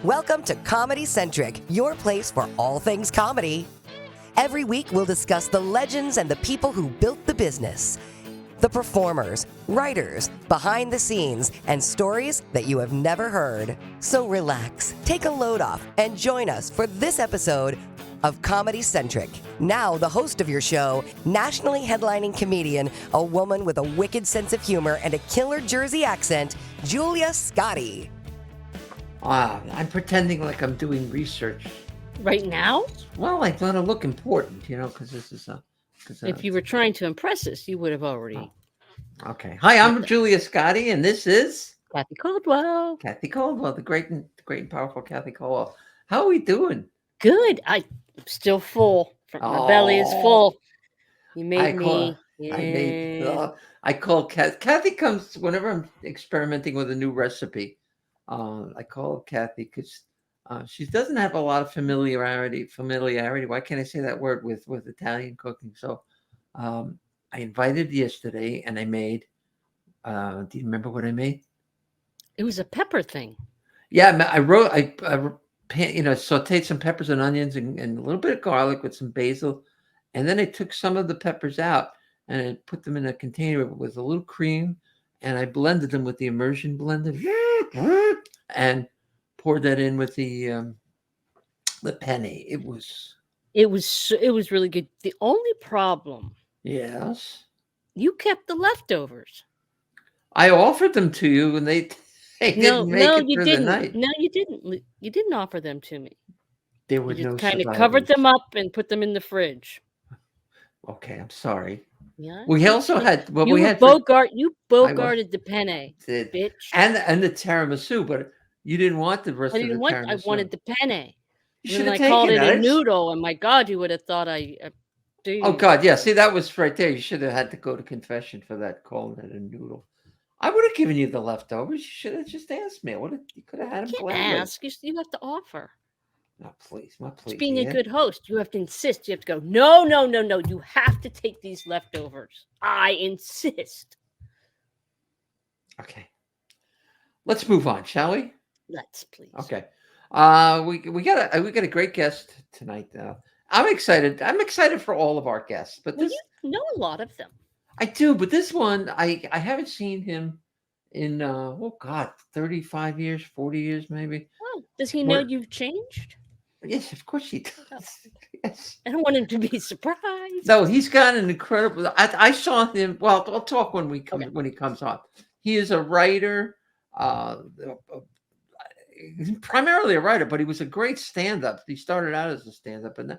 Welcome to Comedy Centric, your place for all things comedy. Every week, we'll discuss the legends and the people who built the business. The performers, writers, behind the scenes, and stories that you have never heard. So relax, take a load off, and join us for this episode of Comedy Centric. Now, the host of your show, nationally headlining comedian, a woman with a wicked sense of humor and a killer Jersey accent, Julia Scotti. I'm pretending like I'm doing research. Right now? Well, I want to look important, because this is if you were trying to impress us, you would have already. Oh. Okay. Hi, I'm Julia Scotti, and this is Kathy Caldwell. Kathy Caldwell, the great and powerful Kathy Caldwell. How are we doing? Good. I'm still full. My belly is full. You made me. I call Kathy comes whenever I'm experimenting with a new recipe. I call Kathy because she doesn't have a lot of familiarity. Why can't I say that word with Italian cooking? So I invited yesterday, and I made. Do you remember what I made? It was a pepper thing. Yeah, I sauteed some peppers and onions and a little bit of garlic with some basil, and then I took some of the peppers out and I put them in a container with a little cream, and I blended them with the immersion blender and poured that in with the penne. It was really good. The only problem. Yes. You kept the leftovers. I offered them to you, and they didn't make it through the night. No, you didn't. You didn't offer them to me. There was no kind of covered them up and put them in the fridge. Okay, I'm sorry. Yeah. We also had You bogarted the penne, bitch, and the tiramisu, but you didn't want the rest of the tiramisu. I wanted the penne. You should have taken it. I called it a noodle, and my God, you would have thought I. Oh God, yeah. See, that was right there. You should have had to go to confession for that, calling it a noodle. I would have given you the leftovers. You should have just asked me. You could have had them. You can't ask. You have to offer. No, please, It's being a good host. You have to insist. You have to go, no. You have to take these leftovers. I insist. Okay. Let's move on, shall we? Let's, please. Okay. We got a great guest tonight. I'm excited. I'm excited for all of our guests, but you know a lot of them. I do, but this one I haven't seen him in 35 years, 40 years maybe. Well, does he know you've changed? Yes, of course he does. Oh. Yes. I don't want him to be surprised. No, he's got an incredible. I saw him. Well, I'll talk when he comes on. He is a writer, primarily a writer, but he was a great stand-up. He started out as a stand-up, and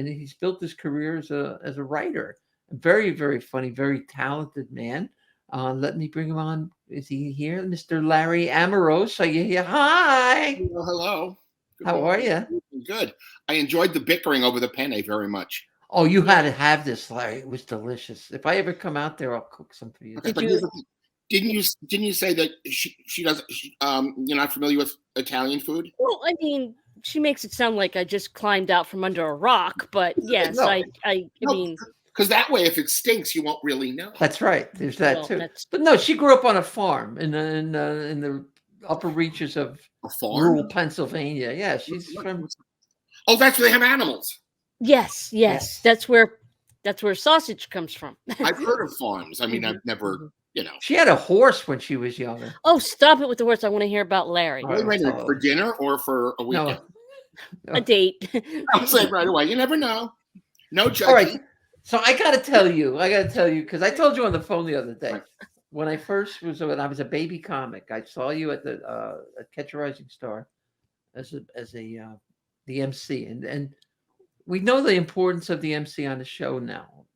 he's built his career as a writer. Very, very funny, very talented man. Let me bring him on. Is he here? Mr. Larry Amoros. Are you here? Hi. Well, hello. How are you? Good. I enjoyed the bickering over the penne very much. Oh, you had to have this, Larry. It was delicious. If I ever come out there, I'll cook some for you. Okay, didn't you say that she doesn't? You're not familiar with Italian food? Well, I mean, she makes it sound like I just climbed out from under a rock, but yes, I mean. Because that way, if it stinks, you won't really know. That's right. There's that too. But no, she grew up on a farm in the upper reaches of rural Pennsylvania. Yeah, she's from. Oh, that's where they have animals. Yes. That's where sausage comes from. I've heard of farms. I mean, I've never, She had a horse when she was younger. Oh, stop it with the horse! I want to hear about Larry. For dinner or for a weekend? No. A date. I'll say right away. You never know. No judging. All right. So I got to tell you, because I told you on the phone the other day, when I was a baby comic, I saw you at the Catch a Rising Star as the MC, and we know the importance of the MC on the show now,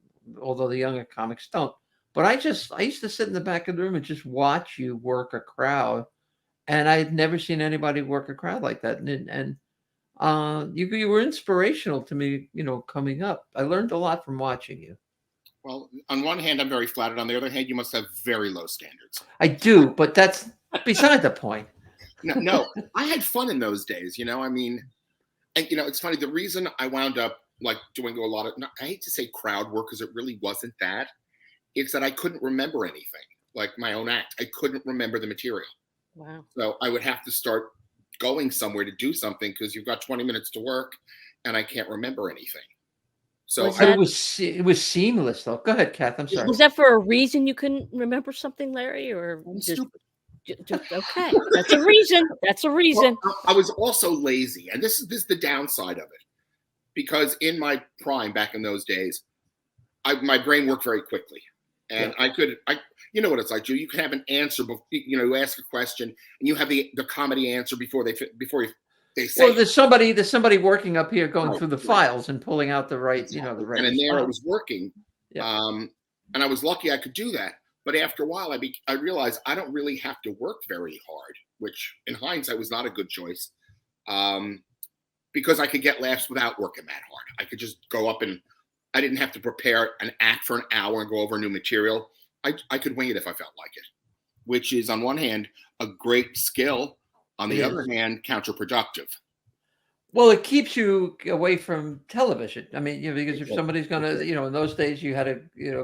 although the younger comics don't. But I used to sit in the back of the room and just watch you work a crowd, and I had never seen anybody work a crowd like that, and you were inspirational to me, coming up. I learned a lot from watching you. Well, on one hand, I'm very flattered. On the other hand, you must have very low standards. I do, but that's beside the point. No, I had fun in those days, I mean, and it's funny. The reason I wound up doing a lot of, I hate to say crowd work because it really wasn't that. It's that I couldn't remember anything, like my own act. I couldn't remember the material. Wow. So I would have to start going somewhere to do something because you've got 20 minutes to work and I can't remember anything. So It was seamless though. Go ahead, Kath. I'm sorry. Was that for a reason you couldn't remember something, Larry, or just okay? That's a reason. That's a reason. Well, I was also lazy, and this is the downside of it, because in my prime back in those days, my brain worked very quickly, and you know what it's like, Joe. You can have an answer, you ask a question, and you have the comedy answer before they say. Well, there's somebody working up here going through the files and pulling out the right, the right. And in there, response. it was working, and I was lucky I could do that. But after a while, I realized I don't really have to work very hard, which in hindsight was not a good choice, because I could get laughs without working that hard. I could just go up and I didn't have to prepare an act for an hour and go over new material. I could wing it if I felt like it, which is on one hand a great skill. On the other hand, counterproductive. Well, it keeps you away from television. I mean, because if somebody's going to, in those days you had to,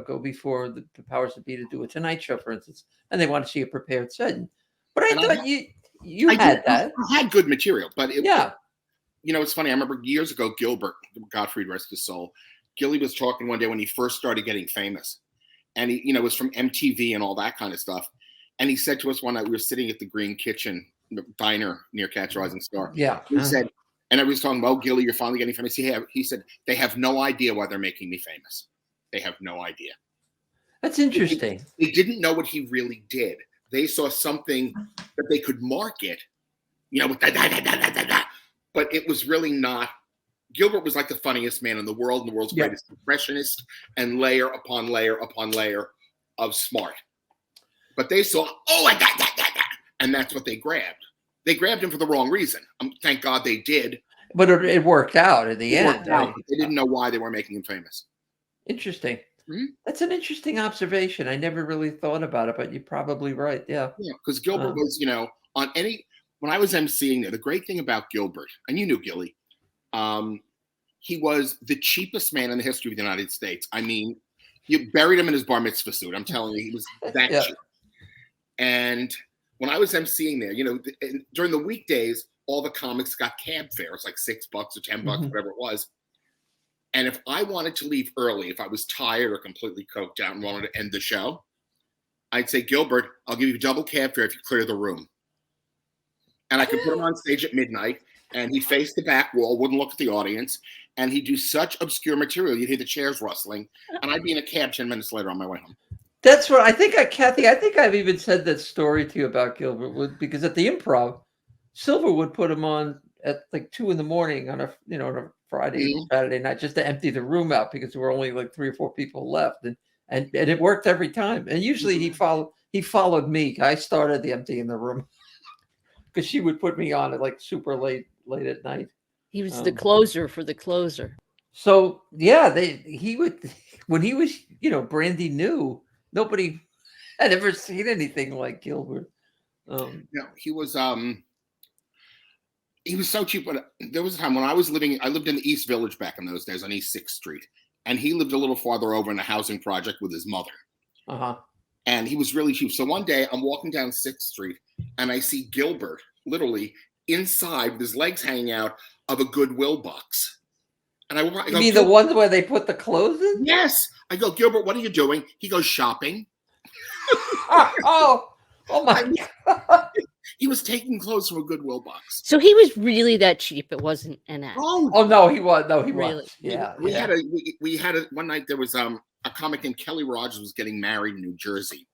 go before the powers that be to do a Tonight Show, for instance, and they want to see a prepared setting. But I thought you had that. I had good material, but it's funny. I remember years ago, Gilbert, Gottfried rest his soul, Gilly was talking one day when he first started getting famous, and he, was from MTV and all that kind of stuff. And he said to us one night, we were sitting at the Green Kitchen diner near Catch a Rising Star. Yeah. He said, and everybody's talking, well, Gilly, you're finally getting famous. He said, they have no idea why they're making me famous. They have no idea. That's interesting. They didn't know what he really did. They saw something that they could market, with that. But it was really not. Gilbert was like the funniest man in the world, and the world's greatest impressionist, and layer upon layer upon layer of smart. But they saw, and that's what they grabbed. They grabbed him for the wrong reason. Thank God they did. But it worked out in the end. Right? They didn't know why they were making him famous. Interesting. Mm-hmm. That's an interesting observation. I never really thought about it, but you're probably right. Yeah. Yeah, because Gilbert was, when I was emceeing there, the great thing about Gilbert, and you knew Gilly, he was the cheapest man in the history of the United States. I mean, you buried him in his bar mitzvah suit. I'm telling you, he was that cheap. And when I was emceeing there, during the weekdays, all the comics got cab fares, like $6 or $10, whatever it was. And if I wanted to leave early, if I was tired or completely coked out and wanted to end the show, I'd say, Gilbert, I'll give you double cab fare if you clear the room. And I could put him on stage at midnight, and he'd face the back wall, wouldn't look at the audience, and he'd do such obscure material, you'd hear the chairs rustling, and I'd be in a cab 10 minutes later on my way home. That's what I think. Kathy, I think I've even said that story to you about Gilbert, because at the Improv, Silver would put him on at like 2 a.m. on a Friday or Saturday night just to empty the room out because there were only like 3 or 4 people left, and it worked every time. And usually he followed me. I started the emptying the room because she would put me on at like super late at night. He was the closer for the closer. So he would, when he was brandy new. Nobody had ever seen anything like Gilbert. He was so cheap. But there was a time when I lived in the East Village back in those days on East 6th Street. And he lived a little farther over in a housing project with his mother. And he was really cheap. So one day I'm walking down 6th Street and I see Gilbert literally inside with his legs hanging out of a Goodwill box. And I go, you mean the ones where they put the clothes in? Yes. I go, Gilbert, what are you doing? He goes, shopping. oh my God. He was taking clothes from a Goodwill box. So he was really that cheap. It wasn't an act. Oh no, he was. No, he really was. Yeah. We had a one night there was a comic named Kelly Rogers was getting married in New Jersey.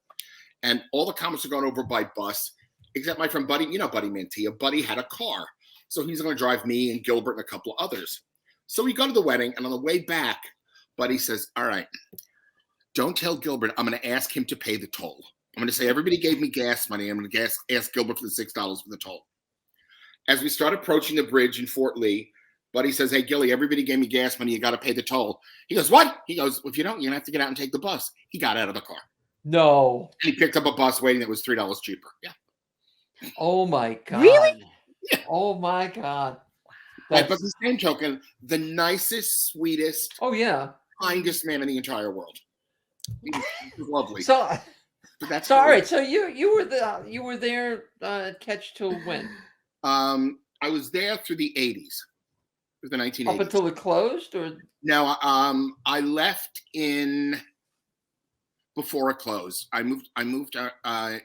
And all the comics were going over by bus, except my friend Buddy, Buddy Mantilla. Buddy had a car. So he's going to drive me and Gilbert and a couple of others. So we go to the wedding, and on the way back, Buddy says, all right, don't tell Gilbert I'm going to ask him to pay the toll. I'm going to say everybody gave me gas money. I'm going to ask Gilbert for the $6 for the toll. As we start approaching the bridge in Fort Lee, Buddy says, hey, Gilly, everybody gave me gas money. You got to pay the toll. He goes, what? He goes, well, if you don't, you're going to have to get out and take the bus. He got out of the car. No. And he picked up a bus waiting that was $3 cheaper. Yeah. Oh, my God. Really? Yeah. Oh, my God. Right, but the same token, the nicest, sweetest, kindest man in the entire world. He was lovely. So all right. So you were there at Catch till when? I was there through the 80s, through the 1980s. Up until it closed, or No, I left in before it closed. I moved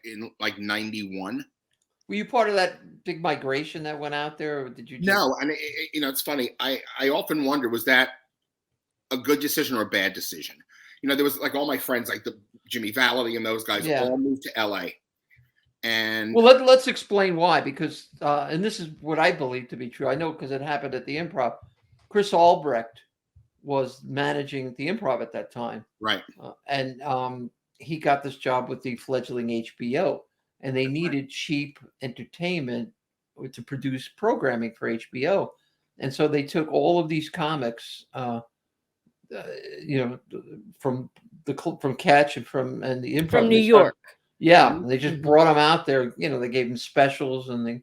in like 91. were you part of that big migration that went out there, or did you? Just... No, and it's funny. I often wonder, was that a good decision or a bad decision? There was like all my friends, like the Jimmy Valady and those guys, all moved to LA. And well, let's explain why, because and this is what I believe to be true. I know because it happened at the Improv. Chris Albrecht was managing the Improv at that time, right? And he got this job with the fledgling HBO, and they needed cheap entertainment to produce programming for HBO, and so they took all of these comics, from Catch and the Improv from New York. Yeah, they just brought them out there. They gave them specials, and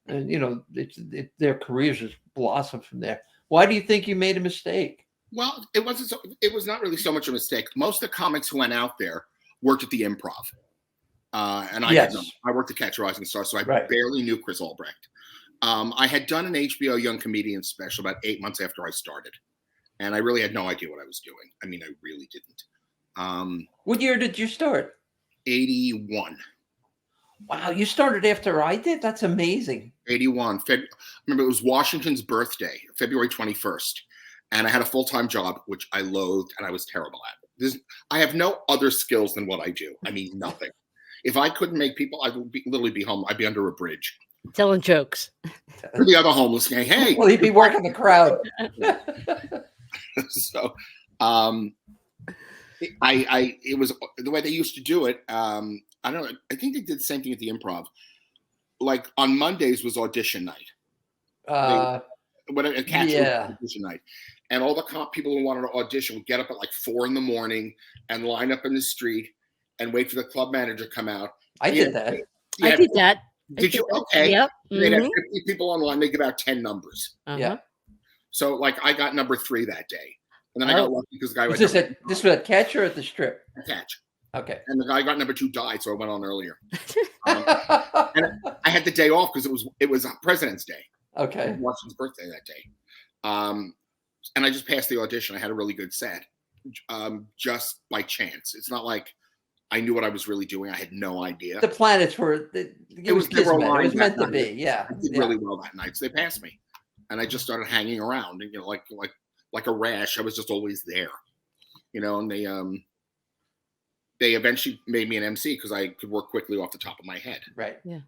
their careers just blossomed from there. Why do you think you made a mistake? Well, it was not really so much a mistake. Most of the comics who went out there worked at the Improv, and I had none. I worked at Catch a Rising Star, so I barely knew Chris Albrecht. I had done an HBO Young Comedian special about 8 months after I started, and I really had no idea what I was doing. I mean, I really didn't. What year did you start? 81. Wow, you started after I did? That's amazing. 81. Remember, it was Washington's birthday, February 21st. And I had a full-time job, which I loathed, and I was terrible at it. I have no other skills than what I do. I mean, nothing. If I couldn't make people, I would literally be home. I'd be under a bridge. Telling jokes. For the other homeless guy, hey. Well, he'd be working the crowd. So, it was the way they used to do it. I don't know. I think they did the same thing at the Improv. Like on Mondays was audition night. Audition night, and all the people who wanted to audition would get up at like 4 a.m. and line up in the street and wait for the club manager to come out. I did that. I did that. Did you? Okay. Yep. They'd have 50 people online. They give out 10 numbers. Yeah. So like I got number 3 that day. And then I got lucky because the guy this was at Catch or at the Strip? Catch. Okay. And the guy got number 2 died, so I went on earlier. And I had the day off because it was President's Day. Okay. Washington's birthday that day. And I just passed the audition. I had a really good set, just by chance. It's not like I knew what I was really doing. I had no idea. The planets were. It was kismet. It was meant to be. Yeah. I did really well that night, so they passed me, and I just started hanging around. And, like a rash. I was just always there, And they eventually made me an MC because I could work quickly off the top of my head. Right. Yeah.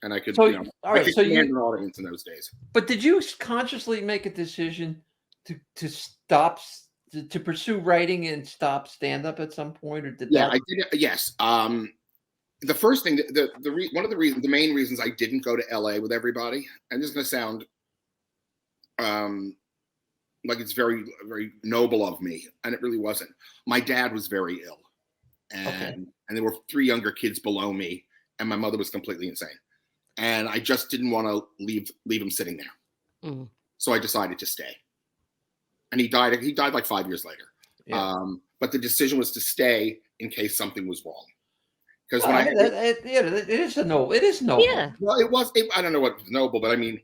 And I could, all right. I could command an audience in those days. But did you consciously make a decision to stop to pursue writing and stop stand up at some point, or did that? I did. Yes. The first thing, one of the main reasons I didn't go to LA with everybody, and this is going to sound like it's very, very noble of me, and it really wasn't. My dad was very ill, and there were 3 younger kids below me, and my mother was completely insane, and I just didn't want to leave him sitting there. Mm. So I decided to stay, and he died. He died like 5 years later. Yeah. But the decision was to stay in case something was wrong. Because it is noble. It is noble. Yeah. Well, it was. I don't know what was noble, but I mean,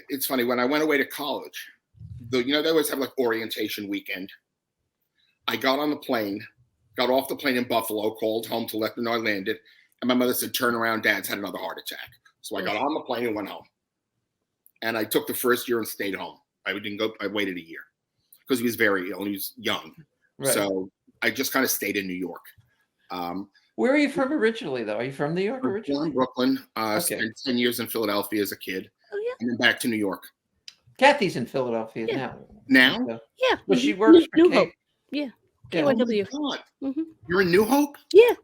it's funny when I went away to college. They always have like orientation weekend. I got on the plane, got off the plane in Buffalo, called home to let them know I landed, and my mother said, "Turn around, Dad's had another heart attack." So I got on the plane and went home. And I took the first year and stayed home. I didn't go. I waited a year because he was very ill and he was young. Right. So I just kind of stayed in New York. Where are you from originally, though? Are you from New York originally? Born in Brooklyn. Spent 10 years in Philadelphia as a kid. Oh, yeah. And then back to New York. Kathy's in Philadelphia now. So, yeah. But she works for New Hope. Yeah. KYW. Oh my God. You're in New Hope? Yeah.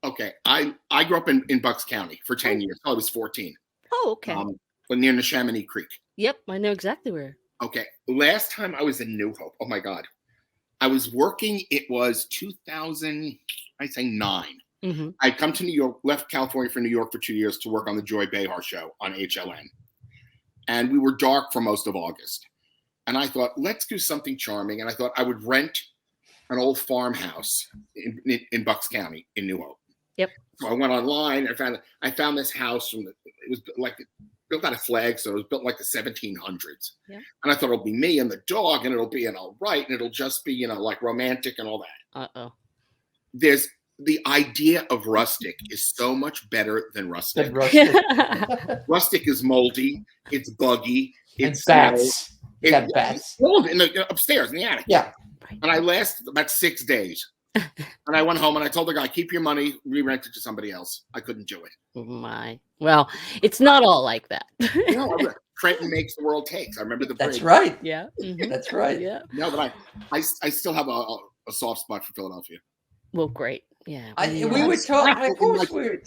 Okay. I grew up in Bucks County for 10 years. I was 14. Oh, okay. But near Neshaminy Creek. Yep. I know exactly where. Okay. Last time I was in New Hope. Oh my God. I was working. It was 2009. Mm-hmm. I'd come to New York, left California for New York for 2 years to work on the Joy Behar show on HLN. And we were dark for most of August. And I thought, let's do something charming. And I thought I would rent an old farmhouse in Bucks County in New Hope. Yep. So I went online and I found this house it was like built out of flag, so it was built like the 1700s. Yeah. And I thought it'll be me and the dog, and it'll be all right, and it'll just be like romantic and all that. There's the idea of rustic is so much better than rustic. Rustic is moldy, it's buggy, it's bats. You got bats. Upstairs in the attic. Yeah. And I lasted about 6 days. And I went home and I told the guy, keep your money, re-rent it to somebody else. I couldn't do it. Oh my. Well, it's not all like that. Trenton makes the world takes. I remember the That's right. Yeah. Mm-hmm. That's right. Yeah. No, but I still have a soft spot for Philadelphia. Well, great. Yeah. We were talking. Of course, what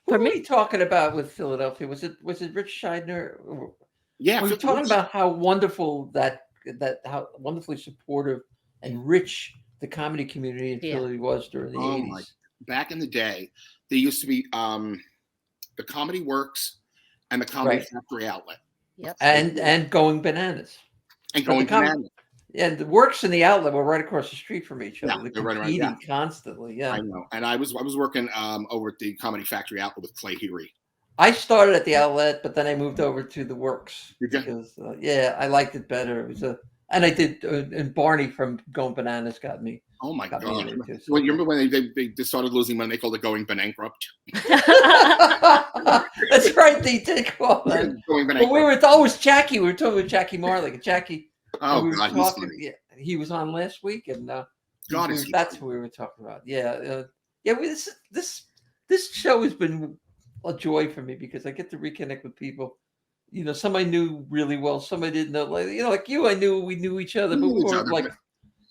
were we talking about with Philadelphia? Was it Rich Scheidner? Yeah, we were talking about how wonderful how wonderfully supportive and rich the comedy community in Philly was during the 80s. Back in the day, there used to be the Comedy Works and the Comedy Factory Outlet. Yep. And Going Bananas. And Going Bananas. And the Works and the Outlet were right across the street from each other. They're right around, constantly. Yeah, I know. And I was working over at the Comedy Factory Outlet with Clay Heery. I started at the Outlet, but then I moved over to the Works because I liked it better. It was and I did, and Barney from Going Bananas got me. Oh my God! Well, you remember when they started losing money? They called it Going Bankrupt. That's right. They did call that. But we were always Jackie. We were talking with Jackie Marley. Jackie. Oh God, he's funny. Yeah, he was on last week, and God, that's what we were talking about. Yeah. This show has been a joy for me because I get to reconnect with people. Some I knew really well, some I didn't know. Like you, we knew each other, but we weren't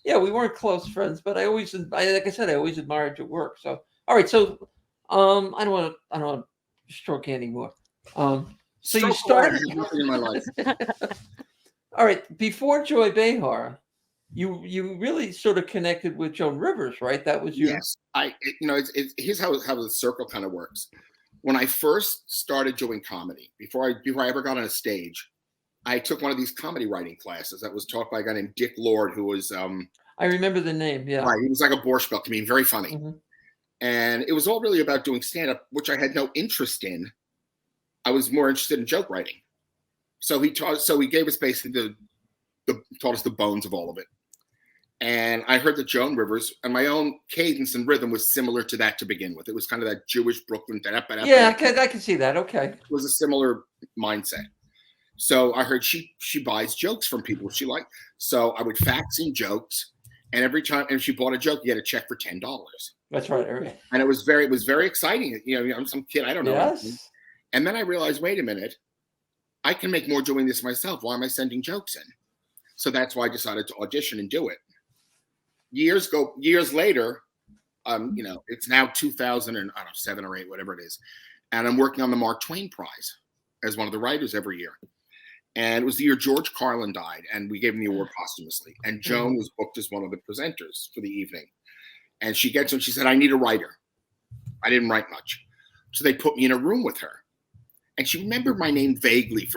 we weren't close friends. But I always admired your work. So, all right, so I don't want to stroke you anymore. So you started nothing in my life. All right, before Joy Behar, you really sort of connected with Joan Rivers, right? That was your here's how the circle kind of works. When I first started doing comedy, before I ever got on a stage, I took one of these comedy writing classes that was taught by a guy named Dick Lord, who was I remember the name, yeah. Right, he was like a Borscht Belt to me, very funny. Mm-hmm. And it was all really about doing stand-up, which I had no interest in. I was more interested in joke writing. So he gave us basically taught us the bones of all of it. And I heard that Joan Rivers and my own cadence and rhythm was similar to that to begin with. It was kind of that Jewish Brooklyn. Yeah, I can see that. Okay. It was a similar mindset. So I heard she buys jokes from people she liked. So I would fax in jokes, and every time she bought a joke, you had a check for $10. That's right. And it was very exciting. I'm some kid, I don't know. Yes. And then I realized, wait a minute, I can make more doing this myself. Why am I sending jokes in? So that's why I decided to audition and do it. Years later, it's now 2007 or 8, whatever it is. And I'm working on the Mark Twain Prize as one of the writers every year. And it was the year George Carlin died, and we gave him the award posthumously. And Joan was booked as one of the presenters for the evening. And she gets him, she said, I need a writer. I didn't write much. So they put me in a room with her. And she remembered my name vaguely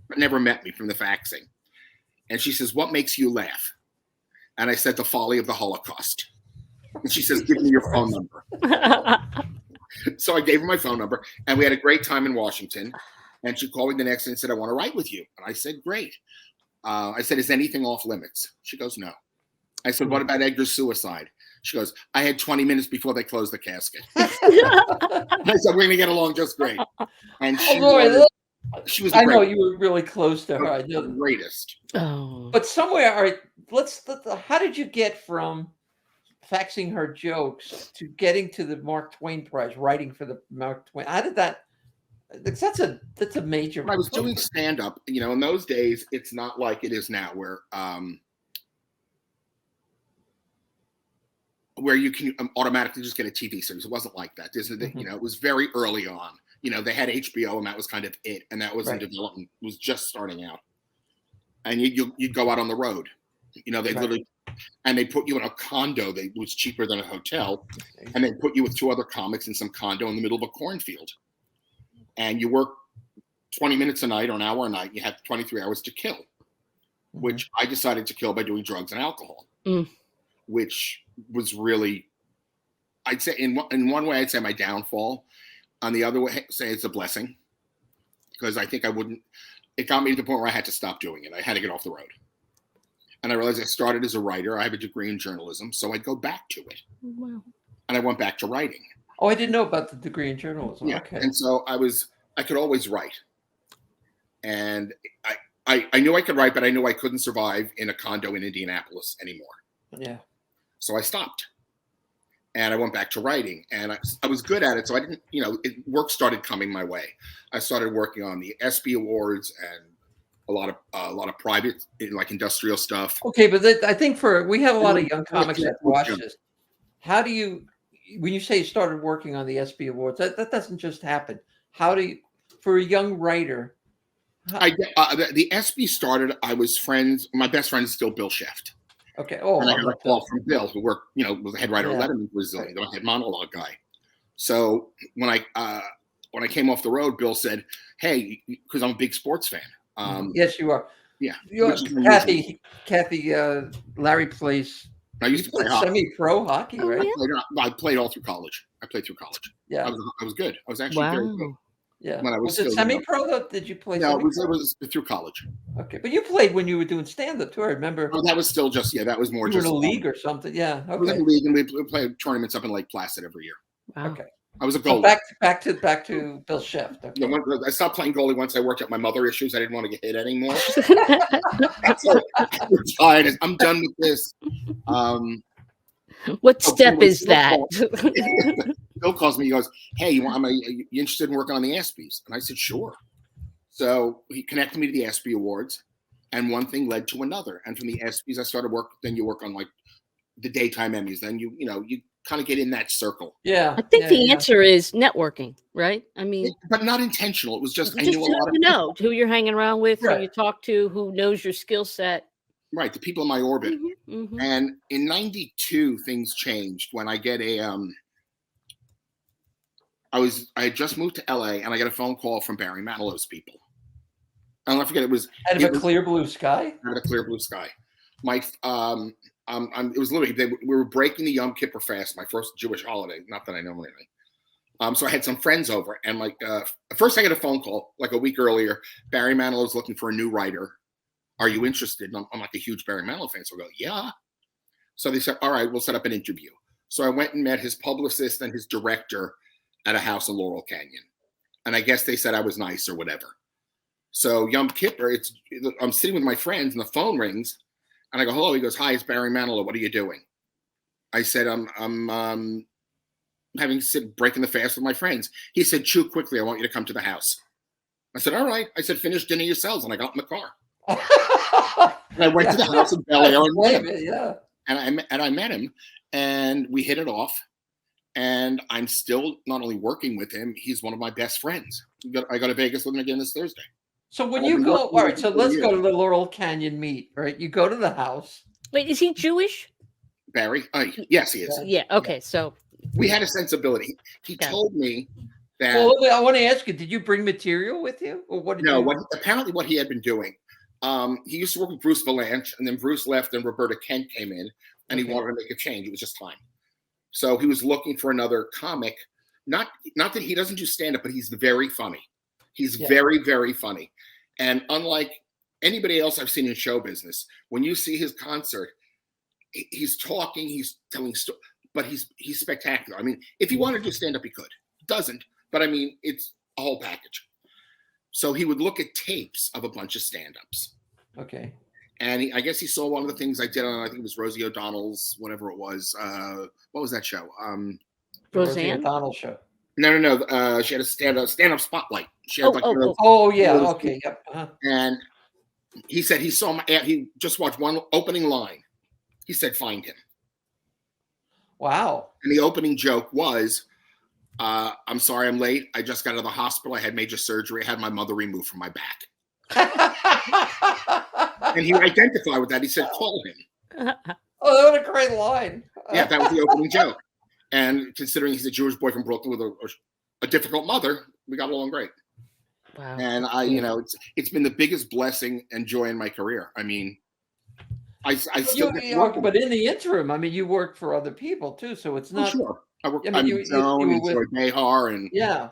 but never met me from the faxing. And she says, what makes you laugh? And I said, the folly of the Holocaust. And she says, give me your phone number. So I gave her my phone number, and we had a great time in Washington. And she called me the next day and said, I want to write with you. And I said, great. I said, is anything off limits? She goes, no. I said, what about Edgar's suicide? She goes, I had 20 minutes before they closed the casket. I said, we're going to get along just great. And she was I know you were really close to her. I know the greatest. Oh. But somewhere, all right, how did you get from faxing her jokes to getting to the Mark Twain Prize, writing for the Mark Twain? How did that? That's a major. When I was doing stand-up, in those days, it's not like it is now, where you can automatically just get a TV series. It wasn't like that. It was very early on. They had HBO, and that was kind of it, and that was in development. It was just starting out. And you'd go out on the road. They literally, and they put you in a condo. It was cheaper than a hotel, and they put you with 2 other comics in some condo in the middle of a cornfield. And you work 20 minutes a night or an hour a night. You have 23 hours to kill, which I decided to kill by doing drugs and alcohol, which was really, I'd say in one way, I'd say my downfall. On the other way, say it's a blessing, because I think it got me to the point where I had to stop doing it. I had to get off the road. And I realized I started as a writer. I have a degree in journalism, so I'd go back to it. Wow. And I went back to writing. Oh, I didn't know about the degree in journalism. Yeah. Okay. And so I could always write. And I knew I could write, but I knew I couldn't survive in a condo in Indianapolis anymore. Yeah. So I stopped. And I went back to writing, and I was good at it. So I didn't, work started coming my way. I started working on the ESPY Awards and a lot of private, like industrial stuff. Okay, but I think we have a lot of young comics that watch this. How do you, when you say you started working on the ESPY Awards, that doesn't just happen. How do you, for a young writer? The ESPY started. I was friends. My best friend is still Bill Sheft. Okay. Oh, and I got a call from Bill, who worked, was the head writer of Letterman, was the head monologue guy. So when I came off the road, Bill said, "Hey," because I'm a big sports fan. Yes, you are. Yeah. Kathy, Larry plays. I used to play hockey. Semi-pro hockey, right? I played all through college. Yeah. I was good. I was actually very good. Yeah. When I was it semi-pro though? Did you play? No, it was through college. Okay, but you played when you were doing stand-up too. I remember. Oh, that was still just that was more you just were in a league or something. Yeah. Okay. I was in a league, and we played tournaments up in Lake Placid every year. Wow. Okay. I was a goalie. So back to Bill Sheft. Okay. Yeah, I stopped playing goalie once I worked out my mother issues. I didn't want to get hit anymore. So I retired. I'm done with this. What step is that? Bill calls me. He goes, "Hey, you interested in working on the ESPYs?" And I said, "Sure." So he connected me to the ESPY Awards, and one thing led to another. And from the ESPYs, I started work. Then you work on like the daytime Emmys. Then you kind of get in that circle. Yeah. I think the answer is networking, right? I mean, but not intentional. It was just I knew a lot of people. Who you're hanging around with, who you talk to, who knows your skill set. Right, the people in my orbit. Mm-hmm. And in '92, things changed when I get I had just moved to LA, and I got a phone call from Barry Manilow's people. I'll never forget. It was clear blue sky. Out of a clear blue sky. It was literally we were breaking the Yom Kippur fast, my first Jewish holiday. Not that I know anything. So I had some friends over, and first I got a phone call like a week earlier. Barry Manilow's looking for a new writer. Are you interested? And I'm like a huge Barry Manilow fan, so I go, yeah. So they said, all right, we'll set up an interview. So I went and met his publicist and his director at a house in Laurel Canyon. And I guess they said I was nice or whatever. So Yom Kippur, I'm sitting with my friends and the phone rings. And I go, hello. He goes, hi, it's Barry Manilow. What are you doing? I said, I'm breaking the fast with my friends. He said, chew quickly. I want you to come to the house. I said, all right. I said, finish dinner yourselves. And I got in the car. And I went to the house in Bel Air and met him. Yeah. And I met him, and we hit it off. And I'm still not only working with him, he's one of my best friends. I go to Vegas with him again this Thursday. So when you go, all right, so let's go to the Laurel Canyon meet, right? You go to the house. Wait, is he Jewish? Barry? Yes, he is. Yeah. Okay. So we had a sensibility. He told me that. Well, I want to ask you, did you bring material with you, or what? Apparently, what he had been doing. He used to work with Bruce Valanche, and then Bruce left, and Roberta Kent came in, and he wanted to make a change. It was just time. So he was looking for another comic. Not that he doesn't do stand-up, but he's very funny. He's very, very funny. And unlike anybody else I've seen in show business, when you see his concert, he's talking, he's telling stories, but he's spectacular. I mean, if he wanted to do stand-up, he could. Doesn't, but I mean, it's a whole package. So he would look at tapes of a bunch of stand-ups. Okay. And I guess he saw one of the things I did on, I think it was Rosie O'Donnell's, whatever it was. What was that show? Rosie O'Donnell show. No. She had a stand-up spotlight. She had okay. Yep. Uh-huh. And he said he just watched one opening line. He said, find him. Wow. And the opening joke was, I'm sorry I'm late. I just got out of the hospital. I had major surgery. I had my mother removed from my back. And he identified with that. He said, call him. Oh, that was a great line. Yeah, that was the opening joke. And considering he's a Jewish boy from Brooklyn with a difficult mother, we got along great. Wow. And it's been the biggest blessing and joy in my career. I mean, I still but in the interim, I mean, you work for other people too, so it's not. Sure. I worked I mean, with Joan and Joy Behar and yeah.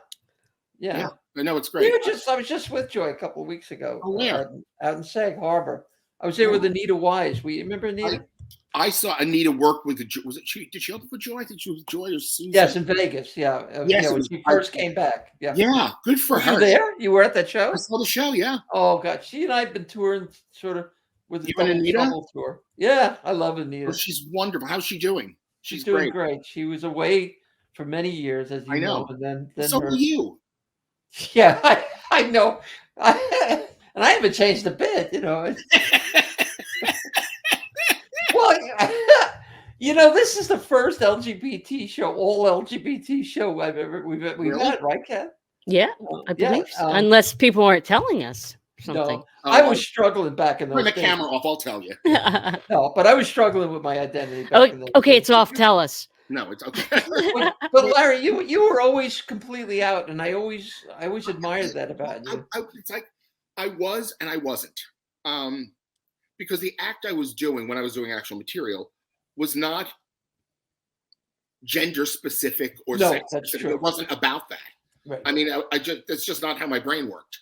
I know it's great. I was just with Joy a couple of weeks ago. Oh, where? Out in Sag Harbor. I was there with Anita Wise. Remember Anita? I saw Anita work with was it did she open for Joy? I think she was Joy or Susan. Yes, in Vegas. Yeah. Yes, when she first came back. Yeah. Yeah, good for her. You there? You were at that show? I saw the show, yeah. Oh God. She and I have been touring sort of with the Double Trouble tour. Yeah, I love Anita. Oh, she's wonderful. How's she doing? She's doing great. She was away for many years, as you know. And then so are you. Yeah, I know. And I haven't changed a bit, Well, this is the first LGBT show, all LGBT show we've had, right, Kat? Yeah, I believe so. Unless people aren't telling us something. No, I was struggling back in those days. Turn the camera off, I'll tell you. No, but I was struggling with my identity. Okay, it's off. Tell us. No, it's okay. But Larry, you were always completely out, and I always admired that about you. It's like I was and I wasn't, because the act I was doing when I was doing actual material was not gender specific or sex specific. True. It wasn't about that. Right. I mean, that's just not how my brain worked.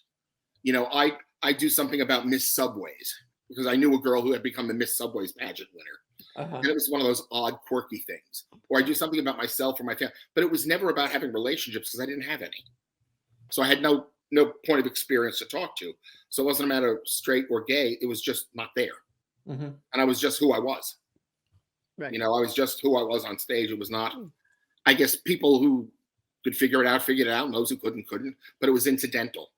I do something about Miss Subways because I knew a girl who had become the Miss Subways pageant winner. And it was one of those odd, quirky things. Or I do something about myself or my family, but it was never about having relationships because I didn't have any. So I had no point of experience to talk to. So it wasn't a matter of straight or gay. It was just not there. And I was just who I was. Right. I was just who I was on stage. It was not, I guess people who could figured it out, and those who couldn't. But it was incidental.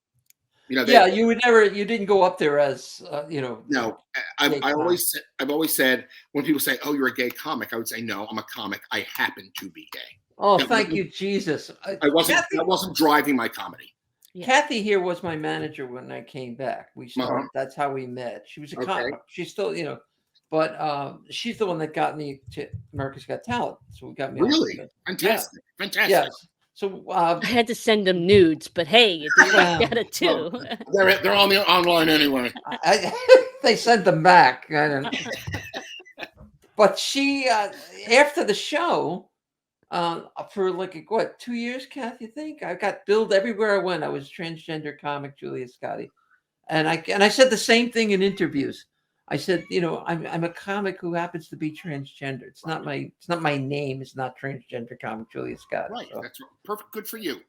You didn't go up there as, No, I've always said when people say, "Oh, you're a gay comic," I would say, "No, I'm a comic. I happen to be gay." Oh, thank you, Jesus. I wasn't driving my comedy. Kathy here was my manager when I came back. We started. That's how we met. She was a comic. She's still, but she's the one that got me to America's Got Talent. So we got me. Really? Fantastic. Yeah. Fantastic. Yes. So I had to send them nudes, but hey, you got it too. They're on the online anyway. They sent them back. I don't know. But she, after the show, for 2 years, Kath, you think? I got billed everywhere I went. I was transgender comic Julia Scotti, and I said the same thing in interviews. I said, I'm a comic who happens to be transgender. It's not my name. It's not transgender comic Julia Scott. Right. So. That's perfect. Good for you.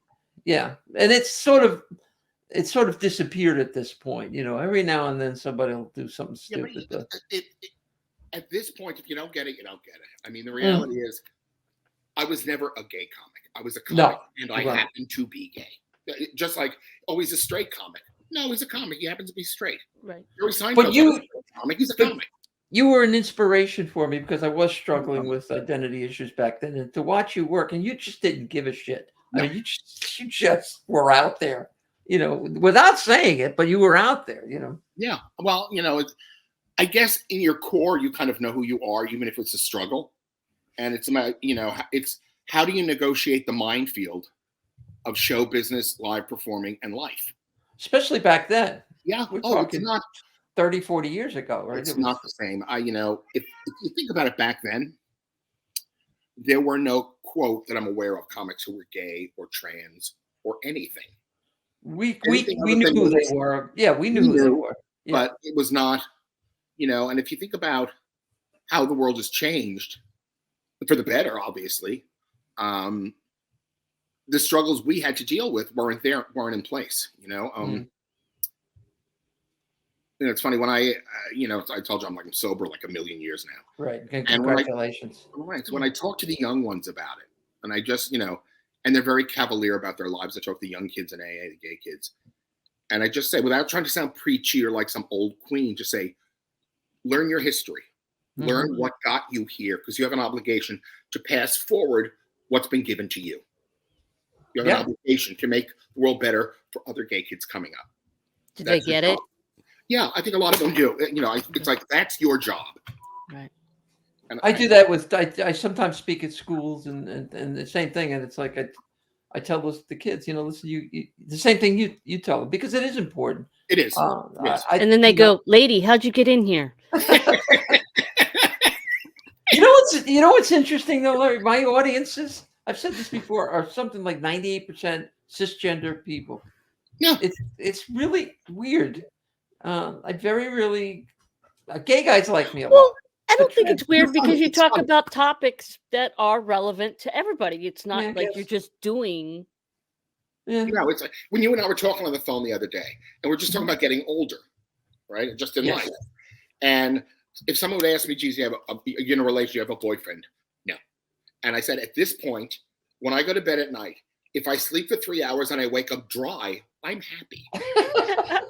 Yeah. And it's sort of disappeared at this point. Every now and then somebody will do something stupid. At this point, if you don't get it, you don't get it. I mean, the reality is I was never a gay comic. I was a comic and I happen to be gay. Just like always a straight comic. No, he's a comic. He happens to be straight. Right. But he's a comic. You were an inspiration for me because I was struggling with identity issues back then. And to watch you work, and you just didn't give a shit. No. I mean, you just were out there, without saying it, but you were out there, Yeah. Well, I guess in your core, you kind of know who you are, even if it's a struggle. And it's about, it's how do you negotiate the minefield of show business, live performing, and life? Especially back then. Yeah. We're talking not 30, 40 years ago, right? It's not the same. If you think about it back then, there were no, quote, that I'm aware of, comics who were gay or trans or anything. We knew who they were. Yeah, we knew who they were. Yeah. But it was not, and if you think about how the world has changed, for the better, obviously, the struggles we had to deal with weren't in place, it's funny when I told you I'm sober like a million years now. Right. And congratulations. So when I talk to the young ones about it, and I just, and they're very cavalier about their lives. I talk to the young kids in AA, the gay kids. And I just say, without trying to sound preachy or like some old queen, just say, learn your history. Learn what got you here, because you have an obligation to pass forward what's been given to you. You have an obligation to make the world better for other gay kids coming up. Did they get it? Yeah, I think a lot of them do. It's like, that's your job. Right. And I do that with, I sometimes speak at schools and the same thing. And it's like, I tell the kids, listen, you the same thing you tell them, because it is important. It is. Yes. And then they go, lady, how'd you get in here? You know what's interesting though, Larry? My audiences I've said this before, are something like 98% cisgender people. Yeah. It's really weird. I very rarely gay guys like me a lot. Well, I don't But think trans- it's weird You're fun. because you It's talk fun. about topics that are relevant to everybody. It's not Yeah, I like guess. you're just doing. Yeah. No, it's like when you and I were talking on the phone the other day, and we're just talking about getting older, right? Just in Yes. life. And if someone would ask me, geez, you're in a relationship, you have a boyfriend? No. And I said, at this point, when I go to bed at night, if I sleep for 3 hours and I wake up dry, I'm happy.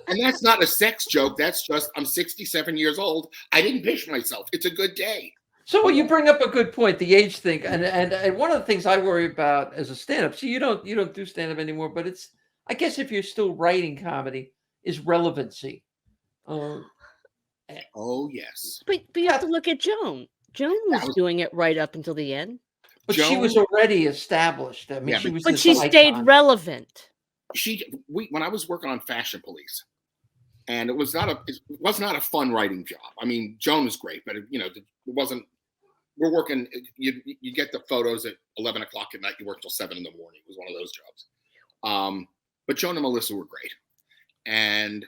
And that's not a sex joke. That's just, I'm 67 years old. I didn't piss myself. It's a good day. So well, you bring up a good point, the age thing, and one of the things I worry about as a stand-up. See, you don't do stand-up anymore, but it's, I guess if you're still writing comedy, is relevancy. Oh yes. But you have to look at Joan. Joan was was- doing it right up until the end. But she was Joan- already established. I mean, Yeah, she was. But this she stayed icon. relevant. When I was working on Fashion Police, and it was not a fun writing job. I mean, Joan was great, but it wasn't. We're working. You get the photos at 11 o'clock at night. You work till 7 in the morning. It was one of those jobs. But Joan and Melissa were great, and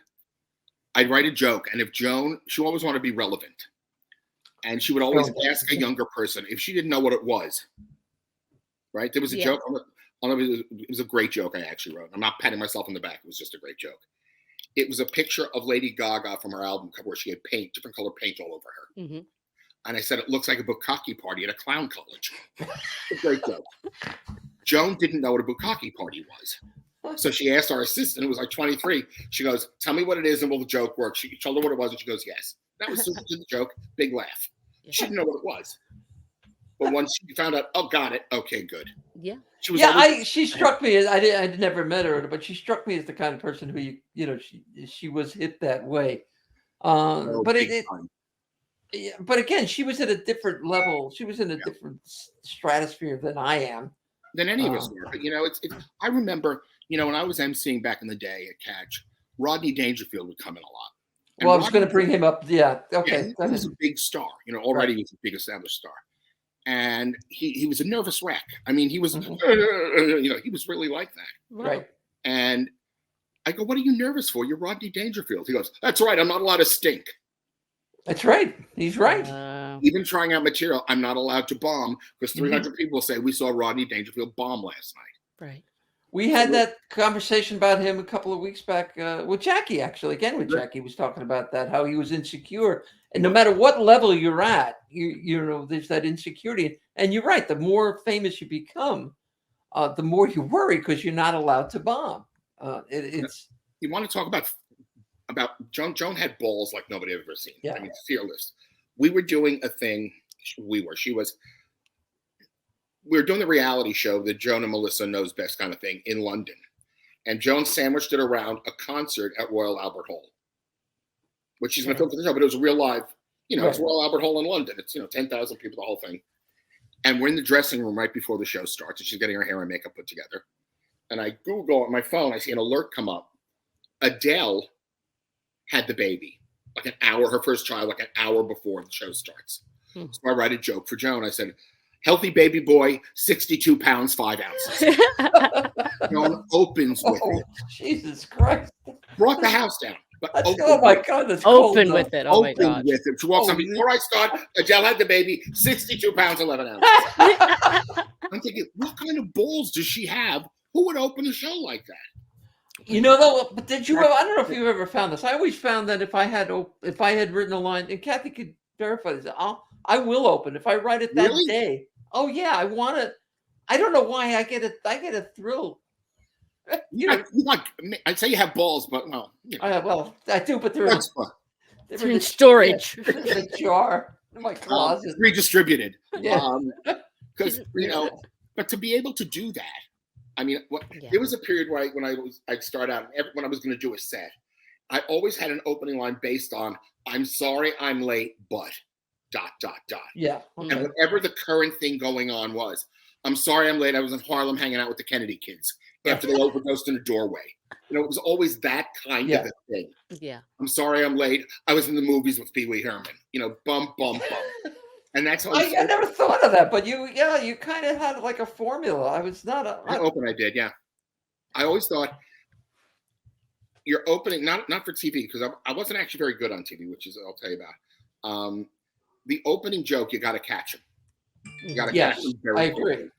I'd write a joke, and if Joan, she always wanted to be relevant, and she would always ask a younger person if she didn't know what it was. Right? There was a joke. It was a great joke I actually wrote. I'm not patting myself on the back. It was just a great joke. It was a picture of Lady Gaga from her album cover where she had different color paint all over her. Mm-hmm. And I said, it looks like a bukkake party at a clown college. A great joke. Joan didn't know what a bukkake party was. So she asked our assistant, who was like 23, she goes, tell me what it is and will the joke work? She told her what it was and she goes, yes. That was the joke. Big laugh. She didn't know what it was. But once she found out, oh, got it. Okay, good. Yeah. She was She struck me as I never met her, but she struck me as the kind of person who she was hit that way. But but again, she was at a different level. She was in a different stratosphere than I am. Than any of us were. But I remember, when I was emceeing back in the day at Catch, Rodney Dangerfield would come in a lot. And Well, I was going to bring him up. Yeah. Okay. Yeah, he was a big star. Already he was a big established star. And he was a nervous wreck. I mean, he was, he was really like that. Right. And I go, what are you nervous for? You're Rodney Dangerfield. He goes, that's right. I'm not allowed to stink. That's right. He's right. Even trying out material, I'm not allowed to bomb because 300 people say we saw Rodney Dangerfield bomb last night. Right. We had that conversation about him a couple of weeks back with Jackie, actually. Again, with Jackie was talking about that, how he was insecure. And no matter what level you're at, there's that insecurity. And you're right. The more famous you become, the more you worry because you're not allowed to bomb. You want to talk about Joan? Joan had balls like nobody had ever seen. Yeah. I mean, fearless. We were doing a thing. We were doing the reality show that Joan and Melissa Knows Best kind of thing in London. And Joan sandwiched it around a concert at Royal Albert Hall, which she's going to film for the show, but it was a real live, it's Royal Albert Hall in London. It's, 10,000 people, the whole thing. And we're in the dressing room right before the show starts, and she's getting her hair and makeup put together. And I Google on my phone, I see an alert come up. Adele had the baby, like an hour, her first child, like an hour before the show starts. So I write a joke for Joan. I said, healthy baby boy, 62 pounds, 5 ounces. Joan opens with it. Jesus Christ. Brought the house down. But Oh my God, that's Open cold, with it. Oh my open God. with it. She walks on before I start. Adele had the baby, 62 pounds, 11 ounces. I'm thinking, what kind of balls does she have? Who would open a show like that? Though, but did you ever, I don't know if you've ever found this. I always found that if I had written a line, and Kathy could verify this, I will open if I write it that day. Oh yeah, I want to. I don't know why I get a thrill. I'd say you have balls, but well. Well, I do, but they're in storage. In a jar in my closet. Redistributed. Yeah. Because but to be able to do that, I mean, there was a period where I'd start out when I was going to do a set, I always had an opening line based on "I'm sorry I'm late, but ... Yeah. Okay. And whatever the current thing going on was, I'm sorry I'm late. I was in Harlem hanging out with the Kennedy kids after they overdosed in a doorway. It was always that kind of a thing. Yeah. I'm sorry I'm late. I was in the movies with Pee Wee Herman. Bum, bum, bum. And that's how I never thought of that, but you kind of had like a formula. I was not how open I did, yeah. I always thought you're opening not for TV, because I wasn't actually very good on TV, which is I'll tell you about. The opening joke, you got to catch him. You got to catch him very I agree. quickly,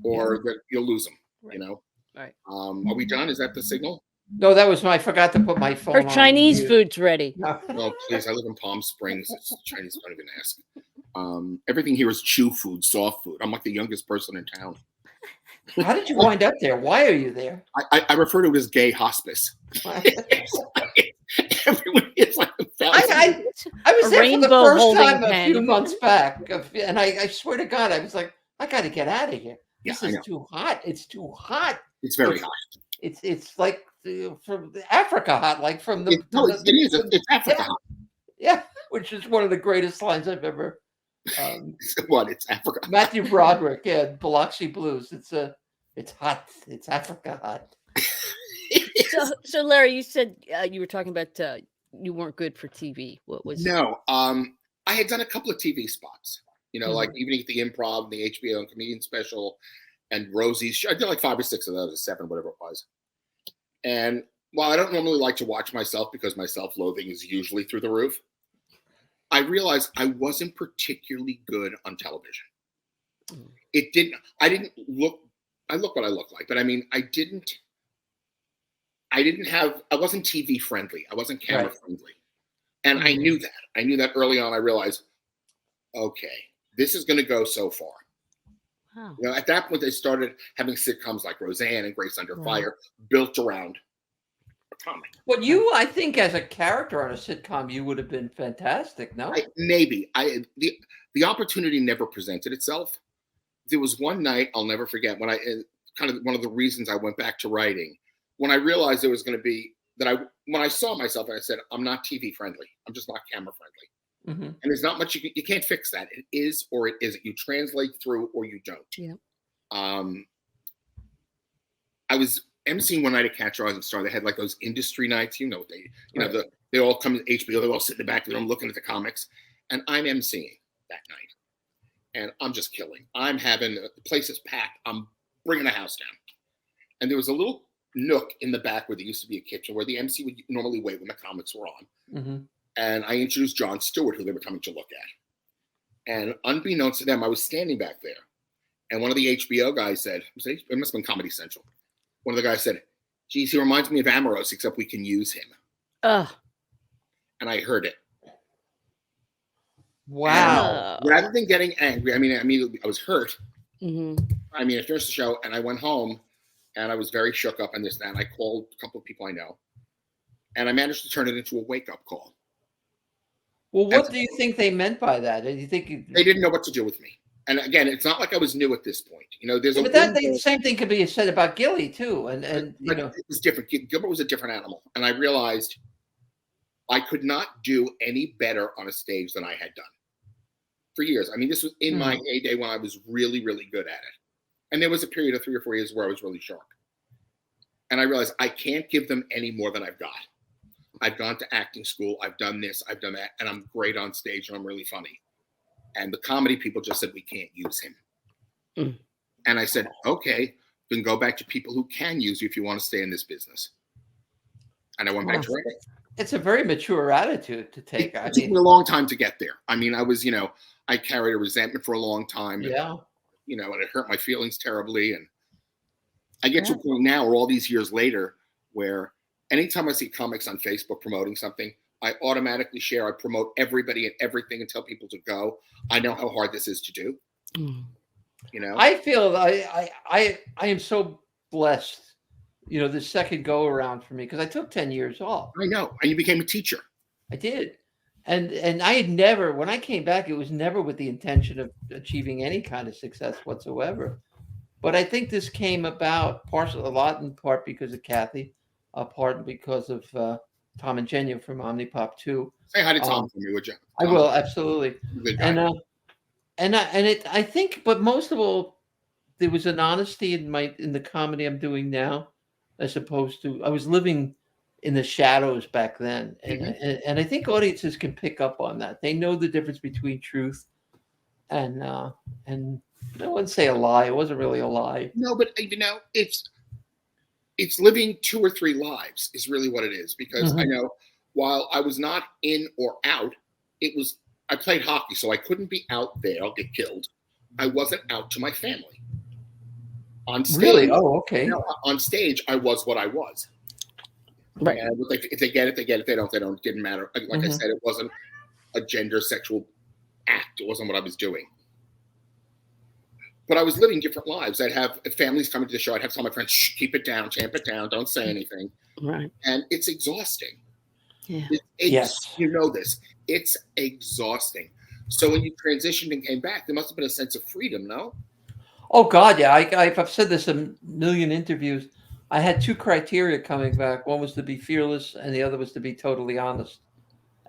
or that you'll lose him. Right. You know. Right. Are we done? Is that the signal? No, that was I forgot to put my phone Her on Chinese mute. food's ready. No. Oh, please! I live in Palm Springs. It's Chinese. Don't even ask. Everything here is chew food, soft food. I'm like the youngest person in town. How did you wind up there? Why are you there? I refer to it as gay hospice. Everyone is like I was A there for the rainbow first holding time a pen. few months back, and I swear to God, I was like, I got to get out of here. This I is know. too hot. It's too hot. It's very hot. It's like from Africa hot, like from the. It is. It's Africa hot. Yeah, which is one of the greatest lines I've ever. What? It's Africa. Matthew Broderick, Biloxi Blues. It's hot. It's Africa hot. So Larry, you said you were talking about you weren't good for TV. What was? No, I had done a couple of TV spots. You know, like Evening at the Improv, the HBO and Comedian Special, and Rosie's show. I did like 5 or 6 of those, or 7, whatever it was. And while I don't normally like to watch myself because my self-loathing is usually through the roof, I realized I wasn't particularly good on television. I look what I look like, but I mean, I wasn't TV friendly. I wasn't camera friendly. And I knew that. I knew that early on. I realized, okay, this is going to go so far. Wow. You know, at that point, they started having sitcoms like Roseanne and Grace Under Fire built around a comic. But I think, as a character on a sitcom, you would have been fantastic. No, maybe the opportunity never presented itself. There was one night I'll never forget when kind of one of the reasons I went back to writing, when I realized it was going to be when I saw myself and I said, I'm not TV friendly. I'm just not camera friendly. And there's not much you can't fix that. It is or it isn't. You translate through or you don't. Yeah. I was emceeing one night at Catch a Rising Star. They had like those industry nights. You know what know they all come to HBO. They all sit in the back of the room looking at the comics, and I'm emceeing that night, and I'm just killing. I'm having the place is packed. I'm bringing the house down, and there was a little nook in the back where there used to be a kitchen where the MC would normally wait when the comics were on. And I introduced Jon Stewart, who they were coming to look at. And unbeknownst to them, I was standing back there. And one of the HBO guys said, it must have been Comedy Central. One of the guys said, geez, he reminds me of Amoros, except we can use him. And I heard it. Wow. And rather than getting angry, I was hurt. I finished the show and I went home and I was very shook up and this, and I called a couple of people I know. And I managed to turn it into a wake-up call. Well, what do you think they meant by that? Do you think they didn't know what to do with me? And again, it's not like I was new at this point. You know, but the same thing could be said about Gilly too. And you know, it was different. Gilbert was a different animal, and I realized I could not do any better on a stage than I had done for years. I mean, this was in my heyday when I was really, really good at it, and there was a period of 3 or 4 years where I was really sharp. And I realized I can't give them any more than I've got. I've gone to acting school. I've done this. I've done that. And I'm great on stage and I'm really funny. And the comedy people just said, we can't use him. And I said, okay, then go back to people who can use you if you want to stay in this business. And I went back to writing. It's a very mature attitude to take. It took me a long time to get there. I mean, I was, I carried a resentment for a long time. And, and it hurt my feelings terribly. And I get to a point now where all these years later where anytime I see comics on Facebook promoting something, I automatically share. I promote everybody and everything and tell people to go. I know how hard this is to do. I feel I am so blessed, the second go around for me, because I took 10 years off. I know. And you became a teacher. I did. And I had never, when I came back, it was never with the intention of achieving any kind of success whatsoever. But I think this came about a lot in part because of Kathy. Part because of Tom and Jenya from Omnipop 2. Say hi to Tom for me, would you? I will, absolutely. I think, but most of all, there was an honesty in the comedy I'm doing now, as opposed to I was living in the shadows back then, and I think audiences can pick up on that. They know the difference between truth and I wouldn't say a lie. It wasn't really a lie. No, but it's living 2 or 3 lives is really what it is. Because I know while I was not in or out, I played hockey, so I couldn't be out there. I'll get killed. I wasn't out to my family. On stage, Really? Oh, okay. On stage, I was what I was. Right. And if they get it, they get it. They don't. It didn't matter. Like I said, it wasn't a gender sexual act. It wasn't what I was doing. But I was living different lives. I'd have families coming to the show. I'd have some of my friends, shh, keep it down, tamp it down, don't say anything. Right. And it's exhausting. Yeah. Yes. You know this. It's exhausting. So when you transitioned and came back, there must have been a sense of freedom, no? Oh God, yeah. I've said this in a million interviews. I had 2 criteria coming back. One was to be fearless, and the other was to be totally honest.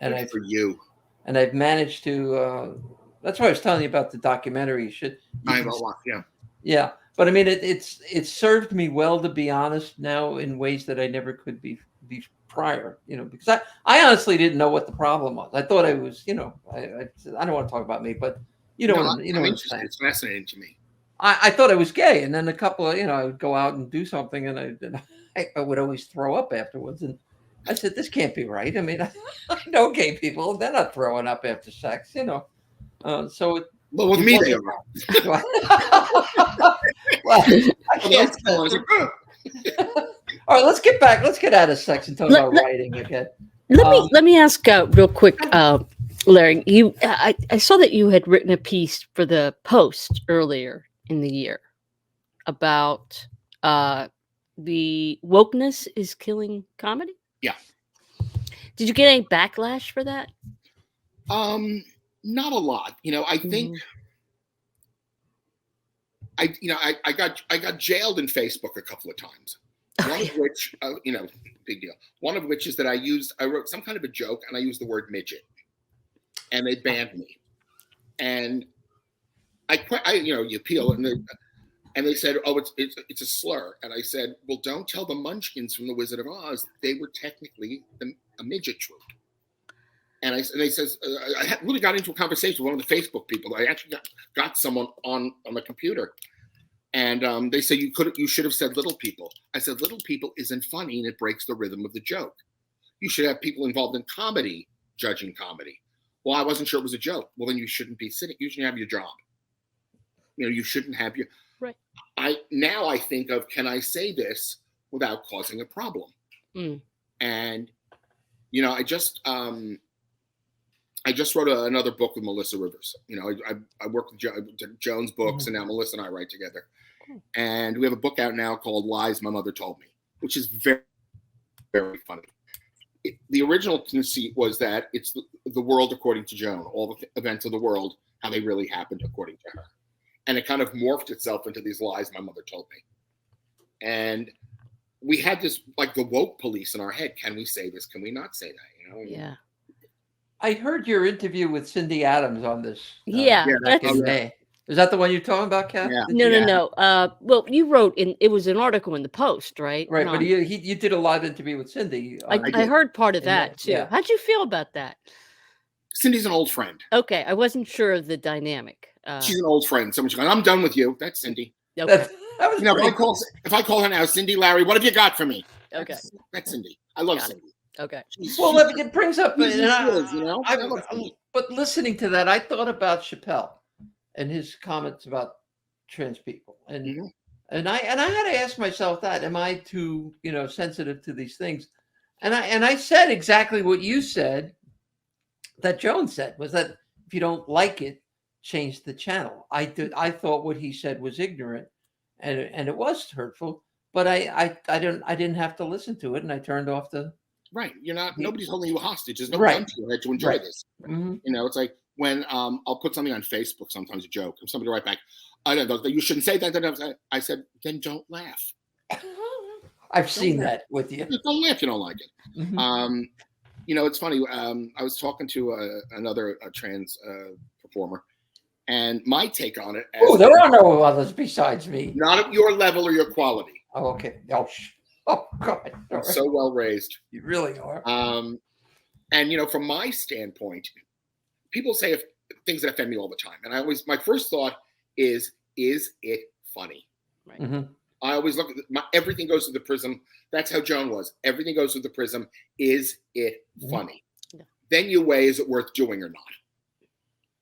And Good for you. And I've managed to. That's why I was telling you about the documentary. You should. Yeah. Yeah, but I mean, it's served me well to be honest now in ways that I never could be prior. Because I honestly didn't know what the problem was. I thought I was. I don't want to talk about me, but I'm interested. It's fascinating to me. I thought I was gay, and then a couple of I would go out and do something, and I would always throw up afterwards, and I said, this can't be right. I mean, I know gay people; they're not throwing up after sex, So well, with me they are. Well, I can't. All right, let's get back. Let's get out of sex and talk about writing again. Let me ask real quick, Larry. I saw that you had written a piece for the Post earlier in the year about the wokeness is killing comedy. Yeah. Did you get any backlash for that? Not a lot. I think I got jailed in Facebook a couple of times. One of which, big deal. One of which is that I wrote some kind of a joke and I used the word midget, and they banned me. And you appeal, and they said, oh, it's a slur. And I said, well, don't tell the Munchkins from The Wizard of Oz they were technically a midget troupe. And they says, I really got into a conversation with one of the Facebook people. I actually got someone on the computer. And they say you should have said little people. I said, little people isn't funny and it breaks the rhythm of the joke. You should have people involved in comedy judging comedy. Well, I wasn't sure it was a joke. Well, then you shouldn't be sitting. You shouldn't have your job. You shouldn't have your. Right. I think of, can I say this without causing a problem? And I just wrote another book with Melissa Rivers. I work with Joan's books, and now Melissa and I write together. And we have a book out now called Lies My Mother Told Me, which is very, very funny. The original conceit was that it's the world according to Joan, all the events of the world, how they really happened according to her. And it kind of morphed itself into these lies my mother told me. And we had this, like the woke police in our head. Can we say this? Can we not say that? Yeah. I heard your interview with Cindy Adams on this. Back in May. Is that the one you're talking about, Kath? Yeah. No. Well, you wrote it was an article in the Post, right? Right, but you did a live interview with Cindy. I heard part of that too. Yeah. How'd you feel about that? Cindy's an old friend. Okay, I wasn't sure of the dynamic. She's an old friend. Someone's going, I'm done with you. That's Cindy. Okay. If I call her now, Cindy, Larry, what have you got for me? Okay. That's Cindy. I love Got it. Cindy. Okay. Well, it brings up, but listening to that, I thought about Chappelle and his comments about trans people, and I had to ask myself that: am I too sensitive to these things? And I said exactly what you said. That Joan said was that if you don't like it, change the channel. I thought what he said was ignorant, and it was hurtful. But I didn't have to listen to it, and I turned off the. Right. You're not. Nobody's holding you hostage. There's no gun to your head to enjoy this. Mm-hmm. It's like when I'll put something on Facebook, sometimes a joke, and somebody write back, I don't know, you shouldn't say that. I said, then don't laugh. I've seen that with you. Don't laugh if you don't like it. Mm-hmm. It's funny. I was talking to another trans performer, and my take on it. There are no others besides me. Not at your level or your quality. Oh, okay. Oh God. Right. So well raised. You really are. And from my standpoint, people say things that offend me all the time. And my first thought is it funny? Right. Mm-hmm. I always look at everything goes through the prism. That's how Joan was. Everything goes through the prism. Is it funny? Yeah. Then you weigh, is it worth doing or not?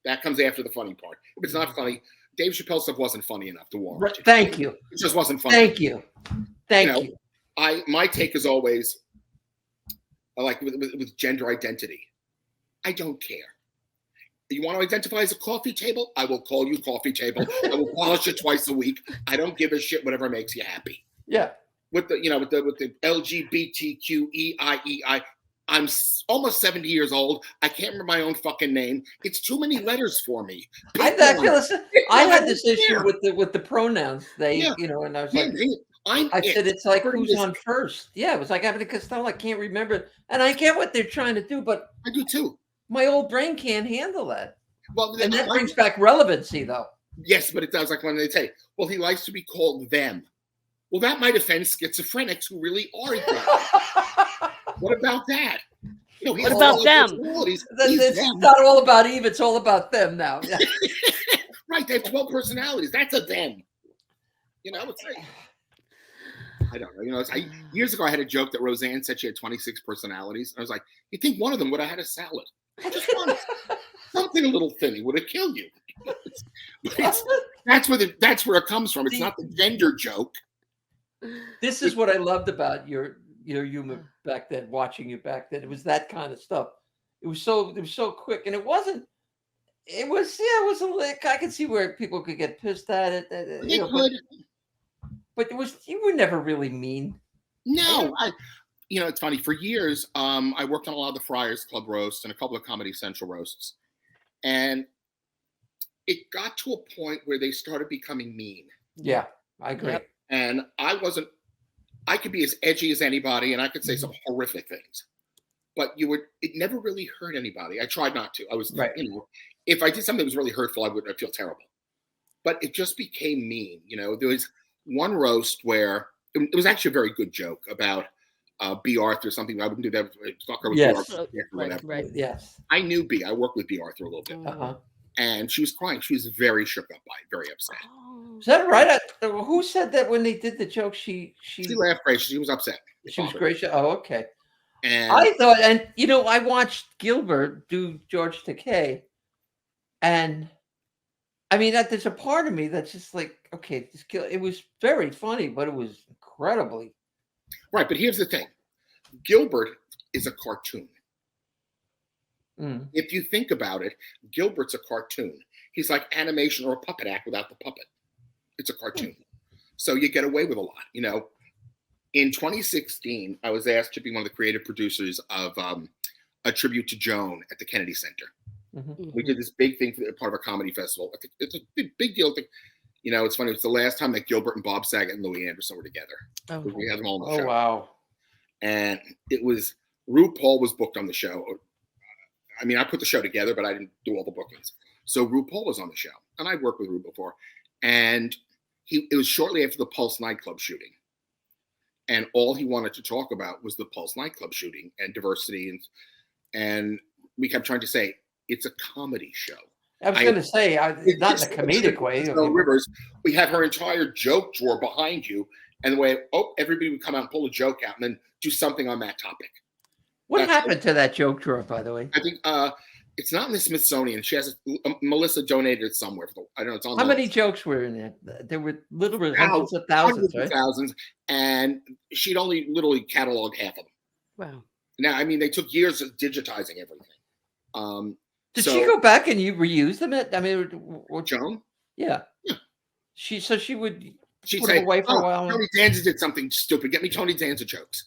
That comes after the funny part. If it's not funny, Dave Chappelle stuff wasn't funny enough to warrant it. Thank you. It just wasn't funny. Thank you. Thank you. My take is always, like with gender identity, I don't care. You want to identify as a coffee table? I will call you coffee table. I will polish it twice a week. I don't give a shit. Whatever makes you happy. Yeah. With the LGBTQEIEI, I'm almost 70 years old. I can't remember my own fucking name. It's too many letters for me. I had this issue with the pronouns. And I was like, I said it's like who's on first. Yeah, it was like Abbott and Costello. I can't remember, and I get what they're trying to do, but I do too. My old brain can't handle that. Well, and that brings back relevancy, though. Yes, but it does. Like when they say, "Well, he likes to be called them." Well, that might offend schizophrenics who really are them. What about that? What about them? It's not all about Eve. It's all about them now. Right. They have 12 personalities. That's a them. It's like, I don't know. Years ago, I had a joke that Roseanne said she had 26 personalities. I was like, you think one of them would have had a salad? Just one. Something a little thin. Would have killed you. That's where it comes from. It's not the gender joke. This is what I loved about your humor back then, watching you back then. It was that kind of stuff. It was so quick, and it was a lick. I could see where people could get pissed at it. But you were never really mean. No, it's funny. For years, I worked on a lot of the Friars Club roasts and a couple of Comedy Central roasts, and it got to a point where they started becoming mean. Yeah, I agree. Yep. And I could be as edgy as anybody, and I could say some horrific things, but it never really hurt anybody. I tried not to. I was, right. If I did something that was really hurtful, I'd feel terrible. But it just became mean. There was one roast where it was actually a very good joke about B. Arthur, something I wouldn't do that. Fuck her with yes. B. Arthur, whatever. Right. Yes. I knew B. I worked with B. Arthur a little bit. Uh-huh. And she was crying. She was very shook up by it, very upset. Is that right? Who said that when they did the joke? She laughed gracious. She was upset. She was gracious. Oh, okay. And I thought, I watched Gilbert do George Takei, and I mean that there's a part of me that's just like, okay, it was very funny, but it was incredibly right. But here's the thing: Gilbert is a cartoon. If you think about it, Gilbert's a cartoon. He's like animation or a puppet act without the puppet. It's a cartoon. So you get away with a lot. In 2016, I was asked to be one of the creative producers of a tribute to Joan at the Kennedy Center. Mm-hmm. We did this big thing for part of a comedy festival. It's a big deal. It's funny. It's the last time that Gilbert and Bob Saget and Louis Anderson were together. Oh, we had them all on the show. Oh, wow. And it was, RuPaul was booked on the show. I mean, I put the show together, but I didn't do all the bookings. So RuPaul was on the show, and I'd worked with Ru before. And it was shortly after the Pulse nightclub shooting. And all he wanted to talk about was the Pulse nightclub shooting and diversity. And we kept trying to say, it's a comedy show. I was going to say, not in a comedic way. Joan Rivers, we have her entire joke drawer behind you. And the way, everybody would come out and pull a joke out and then do something on that topic. What happened to that joke drawer, by the way? I think it's not in the Smithsonian. She has Melissa donated it somewhere. I don't know. It's on. How many jokes were in there? There were literally hundreds of thousands, right? Thousands, and she'd only literally cataloged half of them. Wow. Now, I mean, they took years of digitizing everything. Did she go back and you reuse them? Joan? Yeah. She'd put say, them away for a while. Tony Danza did something stupid. Get me Tony Danza jokes.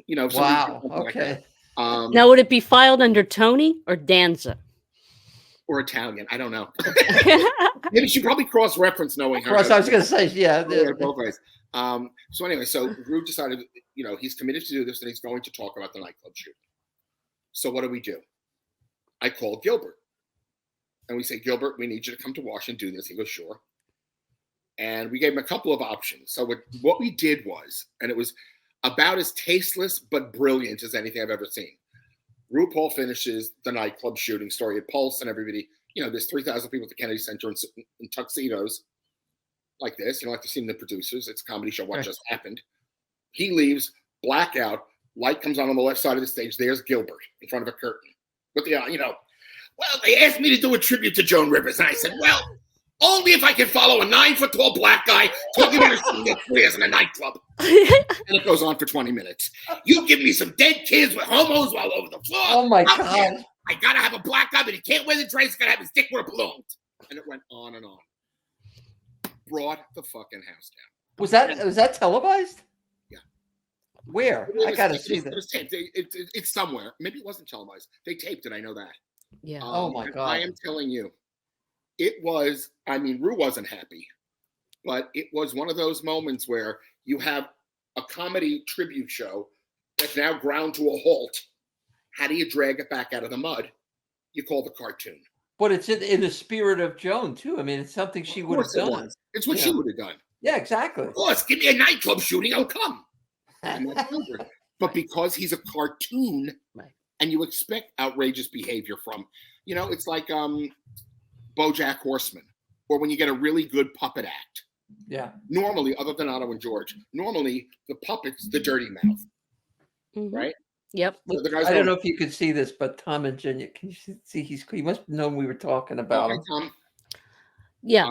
Wow. Okay. Like now, would it be filed under Tony or Danza? Or Italian? I don't know. Maybe she probably cross-referenced knowing her. I was going to say, yeah. Both ways. So anyway, Ru decided, he's committed to do this and he's going to talk about the nightclub shoot. So what do? I called Gilbert. And we say, Gilbert, we need you to come to Washington do this. He goes, sure. And we gave him a couple of options. So what we did was, and it was about as tasteless but brilliant as anything I've ever seen. RuPaul finishes the nightclub shooting story at Pulse, and everybody there's 3,000 people at the Kennedy Center in tuxedos like this. Like to see the producers. It's a comedy show. What just happened? He leaves, blackout, light comes on the left side of the stage. There's Gilbert in front of a curtain. With the, well, they asked me to do a tribute to Joan Rivers. And I said, well, only if I can follow a 9-foot-tall black guy talking about shooting queers in a nightclub. And it goes on for 20 minutes. You give me some dead kids with homos all over the floor. Oh, my God. I got to have a black guy, but he can't wear the dress. He's got to have his dick where it belongs. And it went on and on. Brought the fucking house down. Was that televised? Yeah. Where? I got to see this. It's somewhere. Maybe it wasn't televised. They taped it. I know that. Yeah. Oh, my God. I am telling you. It was, Rue wasn't happy, but it was one of those moments where you have a comedy tribute show that's now ground to a halt. How do you drag it back out of the mud? You call the cartoon. But it's in the spirit of Joan, too. I mean, it's something she would have done. It's what she would have done. Yeah, exactly. Of course, give me a nightclub shooting, I'll come. But because he's a cartoon, and you expect outrageous behavior from, it's like BoJack Horseman, or when you get a really good puppet act. Yeah. Normally, other than Otto and George, normally the puppet's the dirty mouth, right? Yep. So I don't know if you could see this, but Tom and Jen, can you see? He must have known we were talking about him. Tom. Yeah.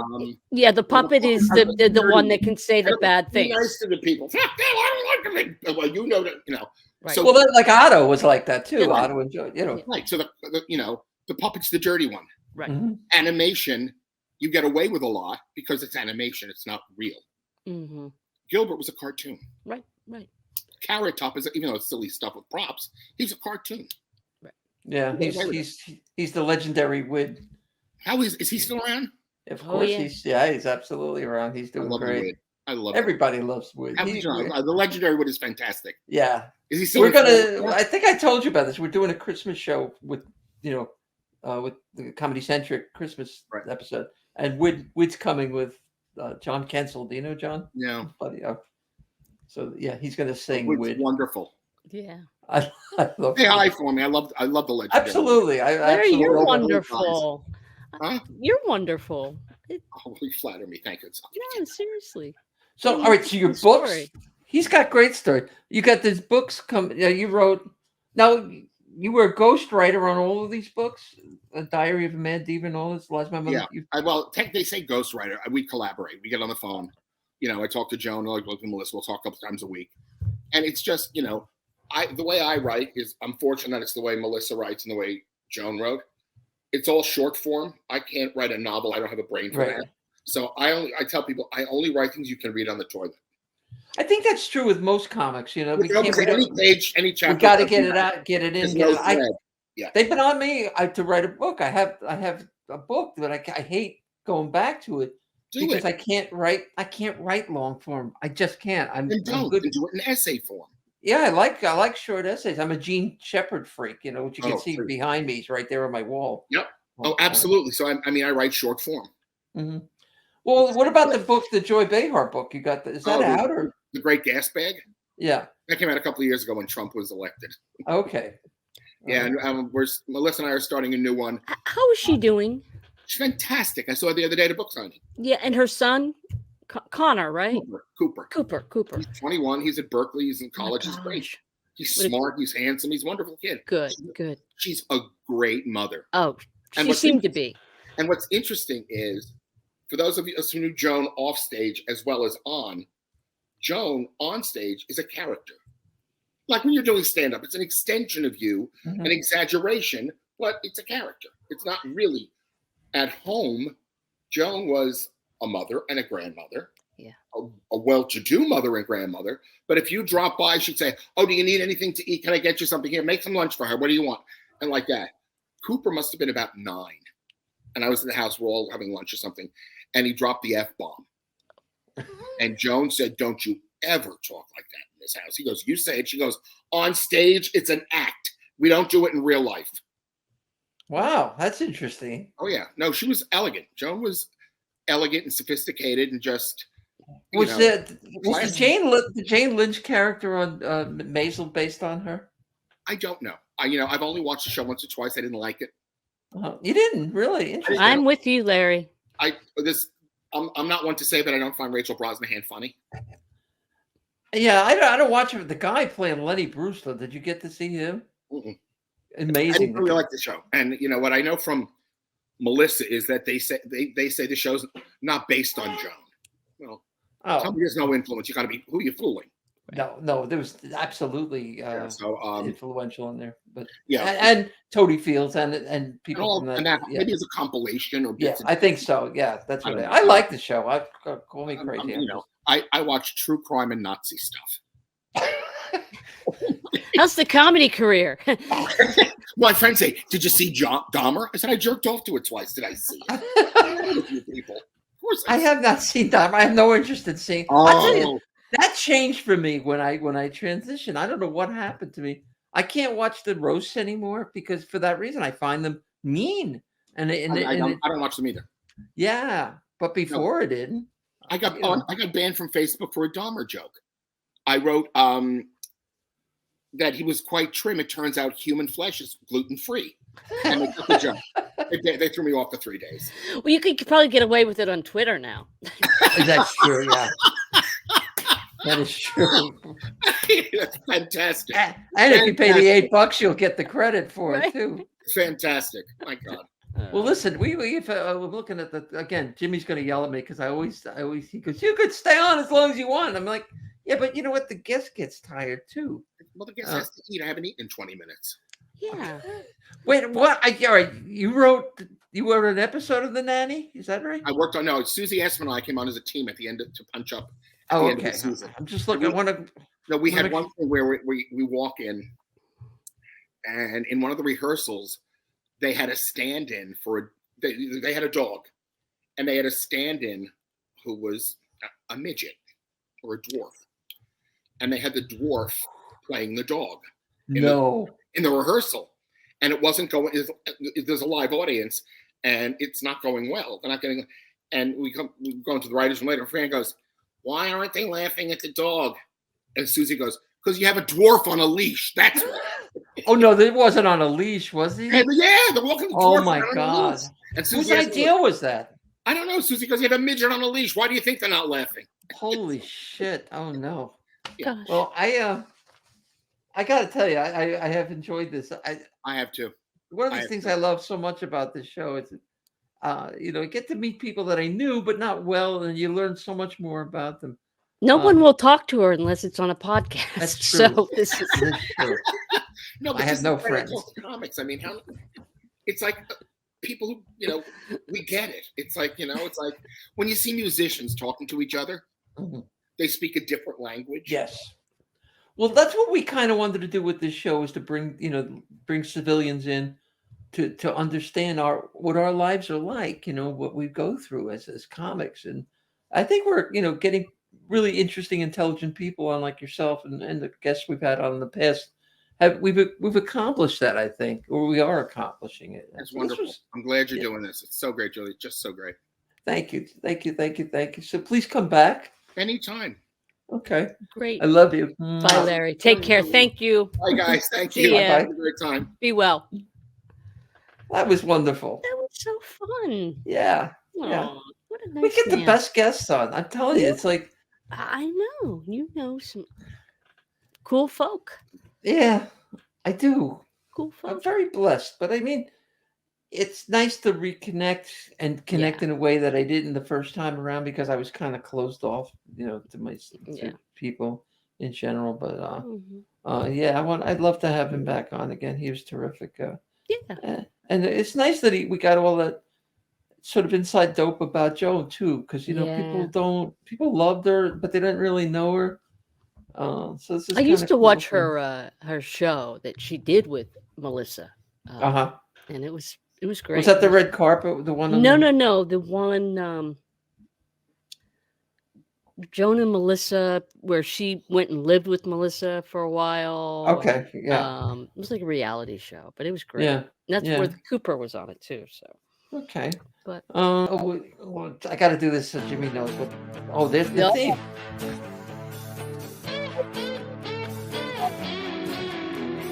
The puppet is the one that can say the bad things. Be nice to the people. I don't like them. Well, that. Right. So, like Otto was like that too. Yeah. Otto and Joy, Right. So the puppet's the dirty one. Right. Mm-hmm. Animation, you get away with a lot because it's animation. It's not real. Mm-hmm. Gilbert was a cartoon. Right. Carrot Top is, even though it's silly stuff with props, he's a cartoon. Right. Yeah, he's the legendary Wid. How is he still around? Of course, he's absolutely around. He's doing great. I love everybody loves Wid. The legendary Wid is fantastic. Yeah. Is he still? I think I told you about this. We're doing a Christmas show with with the Comedy Centric Christmas episode, and Wid's coming with John Kensel. Do you know John? Yeah. Buddy. So he's going to sing Wid. Wonderful. Yeah. I love. Hey, hi for me. I love the legendary. Absolutely. Larry, you're wonderful. Huh? You're wonderful. Oh, you flatter me. Thank you. Yeah, seriously. So, all right. So your books. He's got great story. You got these books come. You wrote. Now you were a ghostwriter on all of these books. A Diary of a Mad Diva and all this. They say ghostwriter. We collaborate. We get on the phone. I talk to Joan, I talk to Melissa. We'll talk a couple times a week, and it's just the way I write is I'm fortunate that it's the way Melissa writes and the way Joan wrote. It's all short form. I can't write a novel. I don't have a brain for that. So I tell people I only write things you can read on the toilet. I think that's true with most comics. We can't read any page, any chapter. We got to get it out, get it in. Yeah, they've been on me to write a book. I have a book that I hate going back to it because I can't write long form. I just can't. I'm good. Do it in essay form. Yeah, I like short essays. I'm a Gene Shepard freak. What you can see behind me is right there on my wall. Yep. Oh, absolutely. So I write short form. Mm-hmm. Well, what about the book, the Joy Behar book? You got is that out or the Great Gasbag? Yeah, that came out a couple of years ago when Trump was elected. Okay. Yeah, and Melissa and I are starting a new one. How is she doing? She's fantastic. I saw her the other day at a book signing. Yeah, and her son, Connor, right? Cooper. He's 21. He's at Berkeley. He's in college. He's great. He's smart. He's handsome. He's a wonderful kid. Good. She's a great mother. Oh, she seemed to be. And what's interesting is, for those of us who knew Joan off stage as well as on, Joan on stage is a character. Like when you're doing stand-up, it's an extension of you, an exaggeration, but it's a character. It's not really. At home, Joan was a mother and a grandmother. Yeah. A well-to-do mother and grandmother. But if you drop by, she'd say, "Oh, do you need anything to eat? Can I get you something here? Make some lunch for her. What do you want?" And like that. Cooper must have been about 9. And I was in the house. We're all having lunch or something. And he dropped the F-bomb. And Joan said, "Don't you ever talk like that in this house." He goes, "You say it." She goes, "On stage, it's an act. We don't do it in real life." Wow, that's interesting. Oh, yeah. No, she was elegant. Joan was elegant and sophisticated and just... Was the Jane Lynch character on Maisel based on her? I don't know. I've only watched the show once or twice. I didn't like it. You didn't really. Interesting. I'm with you, Larry. I'm not one to say that I don't find Rachel Brosnahan funny. Yeah, I don't watch him. The guy playing Lenny Brewster. Did you get to see him? Mm-mm. Amazing. I didn't really like the show, and you know what I know from Melissa is that they say the show's not based on Joan. Well, somebody has no influence. You got to be who are you fooling? No, there was absolutely influential in there, but and Toady Fields and people from that. Maybe it's a compilation or bits. I think so. Yeah, that's what I like the show. Call me crazy. You know, I watch true crime and Nazi stuff. How's the comedy career? My friends say, "Did you see Dahmer?" I said, "I jerked off to it twice. Did I see it?" People. Of course, I have not seen Dahmer. I have no interest in seeing. Oh. That changed for me when I transitioned. I don't know what happened to me. I can't watch the roasts anymore because for that reason I find them mean. And I don't watch them either. Yeah, but before I didn't. I got banned from Facebook for a Dahmer joke. I wrote that he was quite trim. It turns out human flesh is gluten-free. And they took the joke. They threw me off for 3 days. Well, you could probably get away with it on Twitter now. That's true, yeah. That is true. That's fantastic. And if you pay the $8, you'll get the credit for it too. Fantastic. My God. Well, listen, we're looking at again, Jimmy's going to yell at me because I always, he goes, you could stay on as long as you want. I'm like, yeah, but you know what? The guest gets tired too. Well, the guest has to eat. I haven't eaten in 20 minutes. Yeah. Wait, what? All right. You wrote an episode of The Nanny? Is that right? I worked on, no, Susie Essman and I came on as a team at the end to punch up. Oh, okay. I'm just looking. We had one thing where we walk in, and in one of the rehearsals, they had a stand-in for they had a dog, and they had a stand-in who was a midget or a dwarf, and they had the dwarf playing the dog. In the rehearsal, and it wasn't going. There's a live audience, and it's not going well. They're not getting. And we go into the writers' room later. Fran goes, "Why aren't they laughing at the dog?" And Susie goes, "Because you have a dwarf on a leash. That's why." Oh no, it wasn't on a leash, was he? And they're walking. Oh my God! And whose idea was that? I don't know. Susie goes, "You have a midget on a leash. Why do you think they're not laughing?" Holy shit! Oh no. Yeah. Well, I got to tell you, I have enjoyed this. I have too. One of the things I love so much about this show is, you get to meet people that I knew but not well, and you learn so much more about them. No one will talk to her unless it's on a podcast. That's true. So this is true. No, but I have no friends. Comics. I mean, it's like people who we get it. It's like it's like when you see musicians talking to each other, they speak a different language. Yes. Well, that's what we kind of wanted to do with this show, is to bring civilians in to understand what our lives are like, what we go through as comics. And I think we're, getting really interesting, intelligent people on, like yourself and the guests we've had on in the past. We've accomplished that, I think, or we are accomplishing it. That's wonderful. I'm glad you're doing this. It's so great, Julie. Just so great. Thank you. So please come back. Anytime. Okay. Great. I love you. Bye, Larry. Take care. Thank you. Bye, guys. Thank See you. ya. Have a great time. Be well. That was wonderful. That was so fun. Yeah. Aww, Yeah. What a nice We get the man. best guests on. I'm telling you, it's like, I know. You know some cool folk. yeah, I do. Cool I'm folk. very blessed, but I mean, it's nice to reconnect and connect in a way that I didn't the first time around, because I was kind of closed off, to people in general. But I'd love to have him back on again. He was terrific. And it's nice that we got all that sort of inside dope about Joan too, because people loved her, but they didn't really know her. So this is I used to cool watch thing. her show that she did with Melissa. And it was great. Was that the red carpet? The one? No. The one Joan and Melissa, where she went and lived with Melissa for a while. Okay. Yeah. It was like a reality show, but it was great. Yeah. And that's where the Cooper was on it too. So. Okay. But I got to do this so Jimmy knows what. Oh, there's the theme.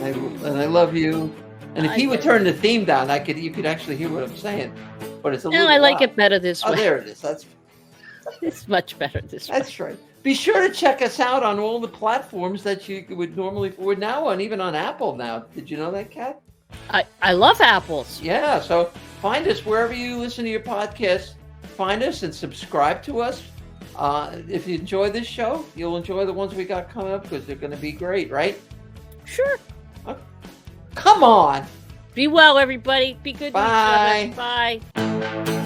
And I love you. And if he would turn the theme down, you could actually hear what I'm saying. But it's a little I like loud. it better this way. Oh, there it is. It's much better this way. That's right. Be sure to check us out on all the platforms that you would normally. We're now on, even on Apple now. Did you know that, Kat? I love apples. Yeah. So find us wherever you listen to your podcast. Find us and subscribe to us. If you enjoy this show, you'll enjoy the ones we got coming up because they're going to be great, right? Sure. Come on. Be well, everybody. Be good. Bye. To each other. Bye.